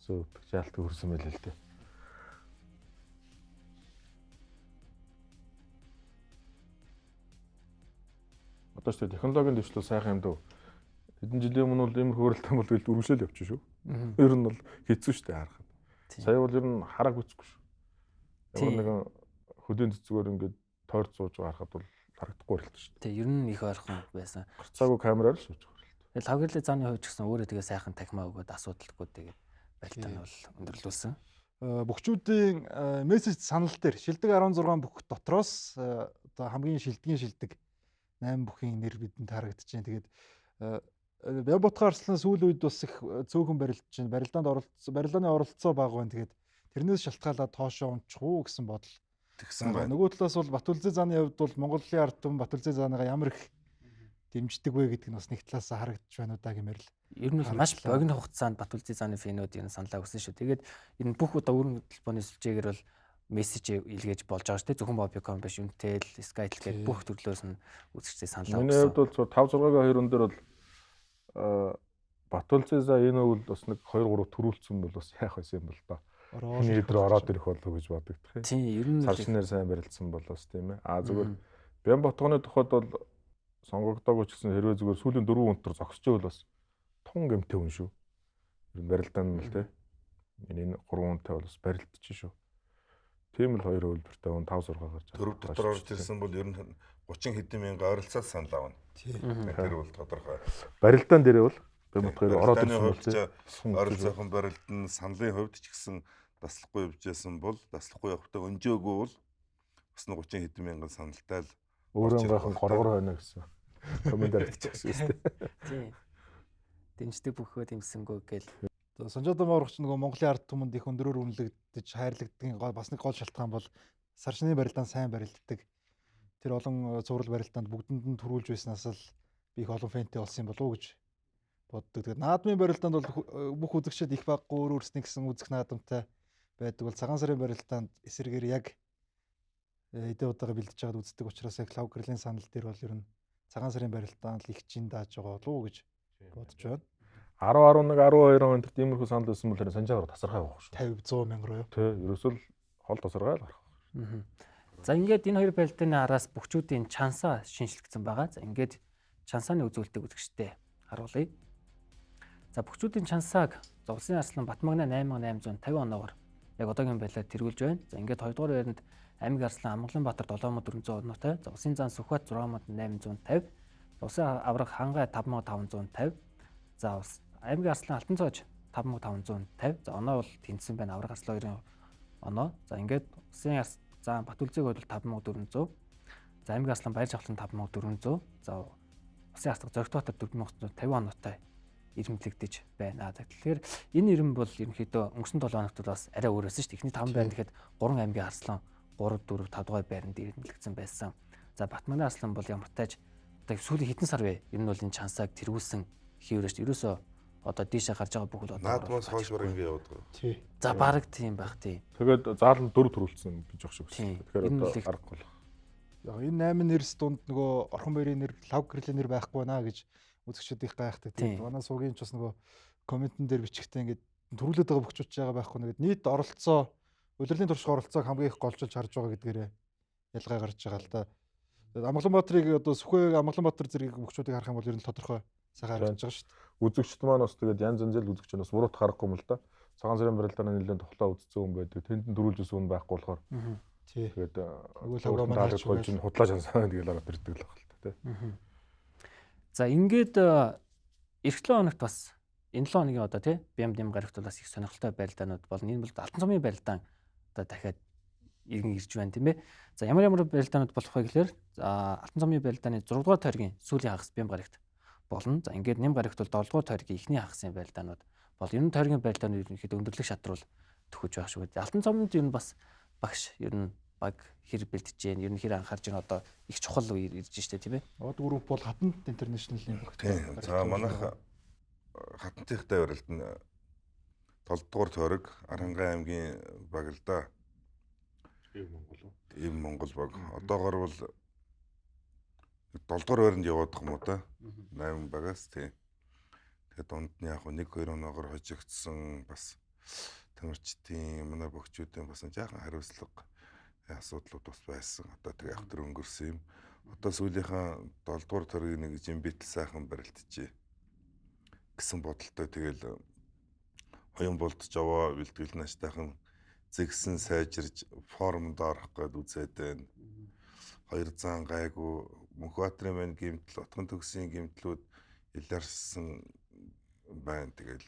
Супер жаалт хүрсэн байлээ л дээ. Одоо ч технологийн дэвшлэл сайхан юм дөө. Хэдэн жилийн өмнө бол ийм хөрөлтөн бол тэгэл үргэлжлэл явчих шүү. Ер нь бол хэцүү шүү дээ харахад. Сая бол ер нь хараг үцэхгүй шүү. Ямар нэгэн хөдөөнд цэцгээр ингээд тойр зууж харахад бол харагдахгүй байлт шүү. Тэг ер нь их ойрхон байсан. Гарцаагүй камераар л шүүж байгаа. Тэгэл хавгарлын зааны хувьд ч гэсэн өөрөө тэгээ сайхан тахимаа өгөөд асуудалгүй тэгээ барилдааны бол өндөрлүүлсэн. Бүхчүүдийн мессеж санал дээр шилдэг 16 бүх дотроос одоо хамгийн шилдэг 8 бүхийн нэр бидэнд харагдаж байна. Тэгээд Бямбутхан Арслан сүүл үед бас их цөөхөн барилдаж байна. Барилдааны оролцоо бага байна. Тэгээд тэрнээс шалтгаалаад тоошоо унчих уу гэсэн бодол тэгсэн байна. Нөгөө талаас бол Батүлзээ зааны хувьд бол Монголын ард түмэн Батүлзээ зааныгаа ямар их дэмждэг вэ гэдэг нь бас нэг талаас харагдаж байна удаа гэмээр л. Ер нь маш богино хугацаанд Батүлзээ зааны фэнүүд ер нь саналаа өгсөн шүү. Тэгээд энэ бүх удаа өргөн төлбөрийн сүлжээгээр бол мессеж илгээж болж байгаа шүү дээ. Зөвхөн Mobicom биш, Unitel, Skytel гэх бүх төрлөөс нь үзэгчдээ саналаа өгсөн. Миний хувьд бол 5-6-гийн 2 өндөр бол Батүлзээ за энэ үйл бас нэг 2-3 төрүүлсэн бол бас яах байсан юм бол та. Нээдрээ ороод ирэх болов гэж бодогдох юм. Тийм, ер нь царчнаар сайн барилдсан бол бас тийм ээ. Зүгээр Бямбутханы тухайд бол сонгогдоогүй ч гэсэн хэрвээ зүгээр сүүлийн 4 өнтөр зогсчихвол бас тун гэмтэй хүн шүү. Ер нь барилдаан нь л тийм. Энэ 3 үнэтэй бол бас барилдчих шүү. Тийм л 2 үйлдвэртэй хүн 5-6 гарч төрөв дотор орж ирсэн бол ер нь 30 хэдэн мянган ойролцоос санал авна. Тэр бол тодорхой. Барилдаан дээрээ бол Бямбутханы ороод ирсэн бол тийм. Ойролцоохон барилдан саналын хувьд ч гэсэн таслахгүй явж байсан бол таслахгүй явахдаа өнжөөгүй бол бас 30 хэдэн мянган саналтай л өөрөө гайхан горгор байна гэсэн комментар хийчихсэн шүү дээ. Тийм. Дэмждэг бөхөө дэмсэнгөө гээл. Санжаада Моргч нөгөө Монголын ард түмэнд их өндөрөөр үнэлэгдэж хайрлагддгийн бас нэг гол шалтгаан бол сарчны барилдаан сайн барилддаг. Тэр олон цуврал барилдаанд бүгдэнд нь төрүүлж байснаас л би их олон фэнтэй болсон юм болов уу гэж боддог. Тэгээд наадмын барилдаанд бол бүх үзэгчид их баггүй өөр өөрснөө гэсэн үзэх наадамтай байдаг бол цагаан сарын барилдаанд эсрэгээр яг эдээ удаага бэлдэж байгаад үздэг учраас яг Лав Гэрлийн санал дээр бол ер нь цагаан сарын барилдаанд л их чин дааж байгаа болов уу гэж бодож байна. 10, 11, 12 он тэр тиймэрхүү санал байсан бол тэр санжаагаар тасархай байх шүү. 50-100 мянга руу. Тий, ерөөсөл хол тасархай л гарах. За ингээд энэ хоёр барилдааны араас бүгчүүдийн чансаа шинжлэгдсэн байгаа. За ингээд чансааны үзүүлэлтийг үзэгчтэй харуулъя. За бүгчүүдийн чансааг Улсын Арслан Батмагна 8850 оноогоор яг одоогийн байдлаар тэргүүлж байна. За ингээд 2 дугаар байранд Аймаг Арслан Амгаланбаатар 7400 оноотой. За Улсын зан Сүхбаат 6850, Улсын авраг Хангай 5550. За Аймаг Арслан Алтан цоож 5550. За оноо бол тэнцсэн байна. Авраг Арслан 2-ын оноо. За ингээд Улсын за Батүлзээг бол 5400. За Аймаг Арслан Баяр Жавхлан 5400. За Улсын Арслан Зоригтбаатар 4350 оноотой ирэмтлэгдэж байна. Тэгэхээр энэ ирэм бол ерөнхийдөө өнгөрсөн 7 хоногт бас арай өөр байсан шүү дээ. Эхний 5 байранд гэхэд 3 аймгийн Арслан 3, 4, 5 дугаар байранд ирэмтлэгдсэн байсан. За Батмагна Арслан бол ямар тааж одоо сүүлийн хэдэн сар вэ? Ер нь бол энэ чансааг тэргүүлсэн хийвэрэж ерөөсөө одоо дийшээ гарч байгаа бүх л одоо наадмаас хойш бүр ингэ яваад байгаа. Тий. За бараг тийм байх тий. Тэгээд заал нь 4 төрүүлсэн гэж баг шүү. Тэгэхээр одоо аргагүй. Яг энэ 8 нэрс дунд нөгөө Орхон баярын нэр, Лав Гэрлийн нэр байхгүй байна гэж үзэгчид их гайхдаг. Тэгээд манай суугийн ч бас нөгөө комментэн дээр бичихтэй ингээд төрүүлээд байгаа бүгчүүч байгаа байхгүй нэгэд нийт оролцоо улирлын турших оролцоог хамгийн их голчилж харж байгаа гэдгээрээ ялгаа гарч байгаа л да. Тэгээд Амгаланбаатарыг одоо Сүхбаатар Амгаланбаатар зэрэг бүгчүүдийг харах юм бол ер нь тодорхой сайхан харагдаж байгаа шүү дээ. Үзэгчд маань бас тэгээд янз янзэл үзэгч нас муурт харахгүй юм л да. Цагаан сарын барилдааны нэлээд тоглоо үзсэн хүн байдаг. Тэнд нь төрүүлж өсвөн байхгүй болохоор. Тий. Тэгээд өгөөл аваа маань болж нь худлаа жансаа тэгэл ороод ирдэг л байна л да. За ингээд эх 7 хоногт бас энэ 7 хоногийн одоо тий бям гарагт бас их сонирхолтой барилдаанууд болно. Энэ бол Алтан цомын барилдаан одоо дахиад иргэн ирж байна тийм ээ. За ямар барилдаанууд болох вэ гэхээр Алтан цомын барилдааны 6 дугаар тойргийн сүүлийн хагас бям гарагт болно. За ингээд нэм гарагт бол 7 дугаар тойргийн эхний хагасын барилдаанууд бол ер нь тойргийн барилдаанууд ерөнхийдөө өндөрлөг шатрал төхөж байх шүү. Алтан цомд ер нь бас багш ер нь баг хэр бэлдэж जैन ер нь хэр анхаарч байна одоо их чухал үе ирж штэ тийм ээ. Од групп бол Хатанд интернэшнл-ийн баг. Тийм. За манайх Хатантынхтай барилдан 7 дугаар тойрог Арангай аймгийн баг л да. Ийм Монгол баг. Одоогор бол 7 дугаар байранд яваад байгаа юм уу та? 8 багаас тийм. Тэгээд дунд нь яг 1-2 оноогоор хожигдсан бас тамирчдын манай богчуудын бас жаахан хариуцлага асуудлууд бас байсан. Одоо тэг яг тэр өнгөрсөн юм. Одоо сүүлийнхаа 7 дугаар тойргийн нэг жимбитл сайхан барилдчихэ гэсэн бодолтой тэгэл хоёрын болдож аваа бэлтгэл наштайхан зэгсэн сайжирж формд орох гээд үзээд байна. Хоёр зан гайгүй Мөнхбаатарын маань гимтэл, Отгон төгсгийн гимтлүүд илэрсэн байна. Тэгэл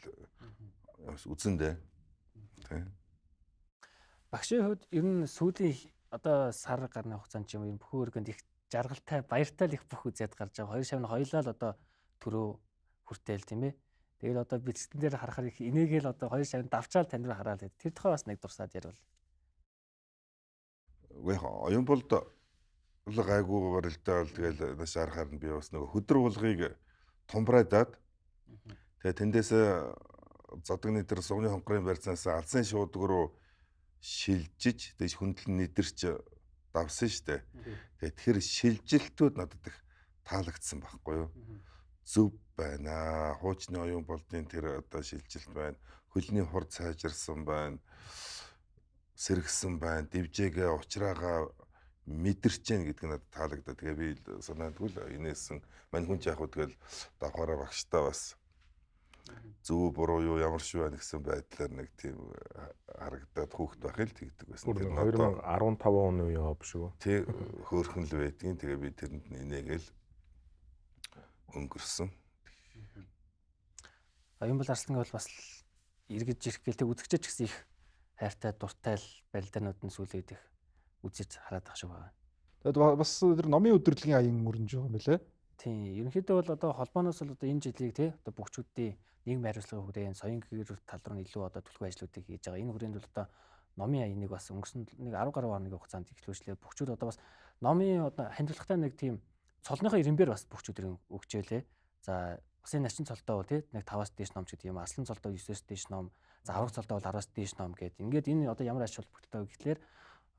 үзэндээ. Тийм. Багшийн хувьд ер нь сүүлийн одоо сар гарны хугацаанд ч юм уу бүхэн өргөнд их жаргалтай, баяртай л их бүх үзээд гарч байгаа. Хоёр шавны хоёлаа л одоо төрөө хүртэл тийм ээ. Тэгэл одоо бичсэн дээр харахаар их инээгээл одоо хоёр шавны давчаал тань руу хараад тэр тухай бас нэг дурсаад ярил. Үгүй оюун болд гайгуугаар л даал тэгэл маш харахаар нь би бас нөгөө хөдөр булгыг тумбрайдаад тэгээ тэндээс зодгны тэр сувны хонгорын барьцаанаас алсын шуудаг руу шилжиж тэгж хөндлөн нэдэрч давсан штэ. Тэгээ тэр шилжилтүүд надад их таалагдсан байхгүй юу? Зөв байна. Хуучны оюун болдын тэр одоо шилжилт байна. Хөлний хур цайжирсан байна. Сэргсэн байна. Дивжээгээ учраагаа мэдэрч гэн гэдэг нь надад таалагдаад. Тэгээ би санаадгүй л инээсэн мань хүн ч яг тэгэл давхаараа багштай бас зөв буруу юу ямар шүү байна гэсэн байдлаар нэг тийм харагдаад хүүхэд байх л тэгдэг байсан. Тэр 2015 оны үе яа биш үү? Тий хөөрхөн л байдгийн. Тэгээ би тэрэнд инээгээл өнгөрсөн. Оюун бол арслан бол бас эргэж ирэх гээл тэг үзэгчэж гэсэн их хайртай дуртай л барилдаанууд нь сүүлээд их үзэж хараад ах шиг байна. Тэгээд бас тэр номын өдөрлөгийн аян өрнөж байгаа юм лээ. Тийм. Ерөнхийдөө бол одоо холбооноос бол одоо энэ жилийг тий одоо бүгчүүдийн нийгмийн хариуцлагын хүрээнд соёлын гэр тал руу илүү одоо төлөв ажлуудыг хийж байгаа. Энэ хүрээнд бол одоо номын аяныг бас өнгөрсөн нэг 10 гаруй оны хугацаанд эхлүүлжлээ. Бүгчүүд одоо бас номын одоо хандлагатай нэг тийм цолныхоо ирэмбэр бас бүгчүүдэрийн өгчээлээ. За усын начин цолтой бол тий нэг 5-аас дээш ном ч гэдэг юм. Аслан цолтой 9-өөс дээш ном. За авраг цолтой бол 10-аас дээш ном гэдэг. Ингээд энэ одоо ямар ач холбогдолтой вэ гэхлээр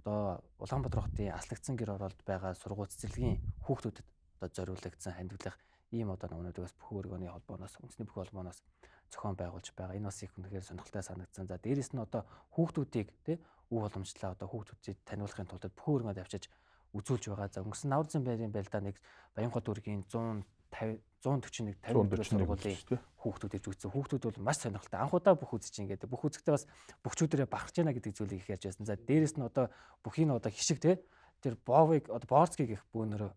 одоо Улаанбаатар хотын аслагдсан гэр оролд байгаа сургууль цэцэрлэгийн хүүхдүүдэд одоо зориулагдсан хандивлах ийм одоо номнуудаас бүхэн өргөний холбооноос үндэсний бүхэн холбооноос зохион байгуулж байгаа. Энэ бас их үнэхээр сонирхолтой санагдсан. За дээрэс нь одоо хүүхдүүдийг тий өв боломжлоо одоо хүүхдүүдийг таниулахын тулд бүхэн өргөнд авчиж үзүүлж байгаа. За өнгөрсөн Наврзын байрын барилдаа нэг Баянхот дүүргийн 141 50 сургуулийн хүүхдүүд ирж үзсэн. Хүүхдүүд бол маш сонирхолтой. Анх удаа бүх үзэж ингээд бүх үзэгтээ бас бүгчүүдэрээ бахарч яана гэдэг зүйлийг их ярьж байсан. За дээрэс нь одоо бүхий нь одоо хишиг тий тэр Бовыг одоо Борцкийг их бөөнөрөө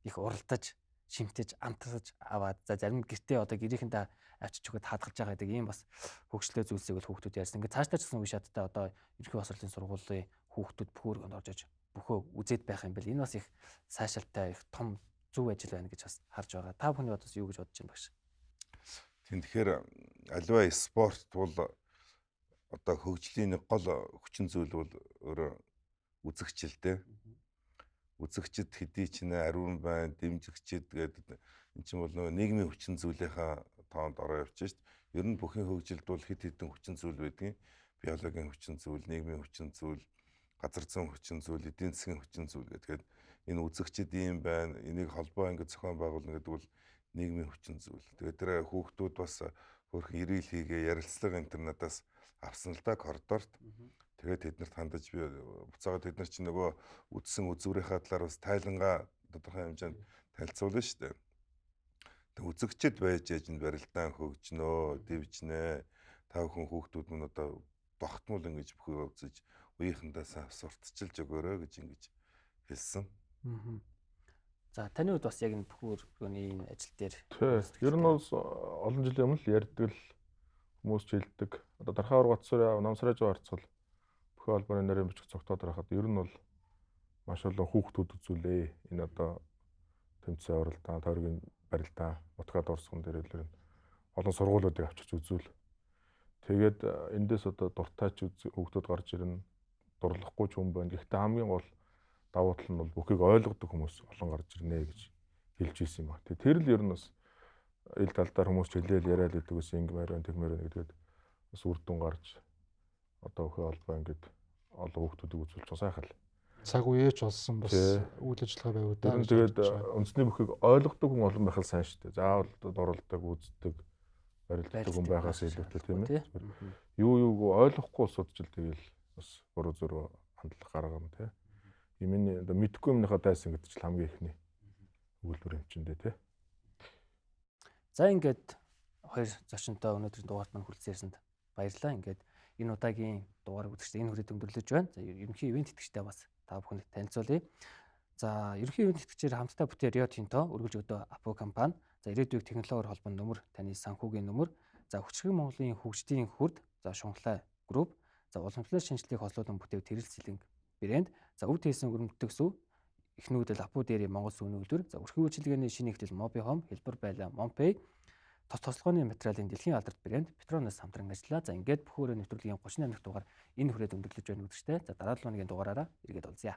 их уралдаж, шимтэж, амтсаж аваад за зарим гэртээ одоо гэрийнхэндээ авчиж өгöd хадгалж байгаа гэдэг ийм бас хөгжлөө зүйлсийг бол хүүхдүүд ярьсан. Ингээд цаашдаа ч гэсэн үе шаттай одоо ерөнхий боловсролын сургуулийн хүүхдүүд бүхэн өргөнд орж иж бөхөө үзээд байх юм бэл энэ бас их сайшаалтай их том зөв ажил байна гэж бас харж байгаа. Та бүхний бодос юу гэж бодож байна багш? Тэгэхээр аливаа спорт бол одоо хөгжлийн нэг гол хүчин зүйл бол өөрөө үзэгчтэй. Үзэгчд хэдий ч нэ ариун байна, дэмжигчд гэдэг эн чинь бол нөгөө нийгмийн хүчин зүйлийнхаа тоонд ороо явж шít. Ер нь бүхний хөгжилд бол хэд хэдэн хүчин зүйл байдгийн. Биологийн хүчин зүйл, нийгмийн хүчин зүйл, газар зүйн хүчин зүйл, эдийн засгийн хүчин зүйл гэдэг. Энэ үзэгчд ийм байна, энийг холбоо ингээд зохион байгуулна гэдэг бол нийгмийн хүчин зүйл. Тэгээд тэр хүүхдүүд бас хөрх ирээл хийгээ ярилцлага интернетаас авсан л да коридорт. Тэгээд тэднэрт хандаж би буцаагаад тэднэр чинь нөгөө үдсэн үзүүрийнхаа талаар бас тайлангаа тодорхой хэмжээнд танилцуулна шүү дээ. Тэг үзэгчд байж энэ барилдаан хөгжнөө, дивжнэ. Та бүхэн хүүхдүүд нь одоо тогтмол ингэж бүхий үзэж үеийнхэндээ сурталчилж өгөөрэй гэж ингэж хэлсэн. За таны хувьд бас яг энэ бүхэн өргөний энэ ажил дээр ер нь бол олон жилийн өмнө л ярьдаг л хүмүүс ч хэлдэг. Одоо Дархан ургац сураа намсраж орцол бүхэн албаны нарийн бичих цогтоод байхад ер нь бол маш олон хүүхдүүд үзүүлээ. Энэ одоо тэмцээн оролдоо, тойргийн барилдаан, нутгаад орсгон дээр л олон сургуулиудыг авчиж үзүүл. Тэгээд эндээс одоо дуртайч хүүхдүүд гарч ирнэ. Дурлахгүй ч хүн байна. Гэхдээ хамгийн гол давуу тал нь бол бүхийг ойлгодог хүмүүс олон гарч ирнэ гэж хэлж ийсэн юм ба. Тэр л ер нь бас ил талдаар хүмүүс хэлээл яриад идэг ус ингэмээр байна, тэгмээр байна гэдгээд бас үр дүн гарч одоо бүхий холбоо ингээд олон хүүхдүүдийг үзүүлж байгаа сайхан л. Цаг үеэч болсон бас үйл ажиллагаа байвуу да. Тэгээд үндэсний бүхийг ойлгодог хүн олон байх л сайн шүү дээ. Заавал дурлдаг, үздэг, барилддаг хүн байгаас илүүтэй тийм ээ. Юу юуг ойлгохгүй судчил тэгэл бас буруу зуруу хандлага гаргана тийм. Юмний одоо мэдхгүй юмныхаа дайсан гэдэг чинь хамгийн ихний өгүүлбэр юм чинь дээ тий. За ингээд хоёр зочинтой өнөөдрийн дугаарт маань хүрэлцээрсэнд баярлалаа. Ингээд энэ удаагийн дугаарыг үзэгчдээ энэ хүрээд өндөрлөж байна. За ерөнхий ивент итгэгчтэй бас та бүхэнд танилцуулъя. За ерөнхий ивент итгэгчээр хамтдаа бүтээ Rio Tinto өргөж өдөө Апо компани. За ирээдүйг технологиор холбоно нөмөр, таны санхүүгийн нөмөр, за хүчирхэг Монголын хөгжлийн хурд, за шунхлаа групп, за уламжлалт шинжилгээг хослуулан бүтээв тэрэл цэлэнг брэнд. За өв тээсэн өрөмтгөх сүв эхнүүдэл апу дээрийн Монгол сүүний үйлдвэр. За өрхөн үйлчилгээний шинэ ихтэл Mobihome, хэлбэр байлаа Mompay, тос тослогооны материалын дэлхийн алдарт брэнд Petronas хамтран ажиллаа. За ингээд бүх өрөө нэвтрүүлгийн 38 дахь дугаар энэ хүрээд өндөрлөж байна үзэгчтэй. За дараа 7 өдрийн дугаараараа эргээд уулзъя.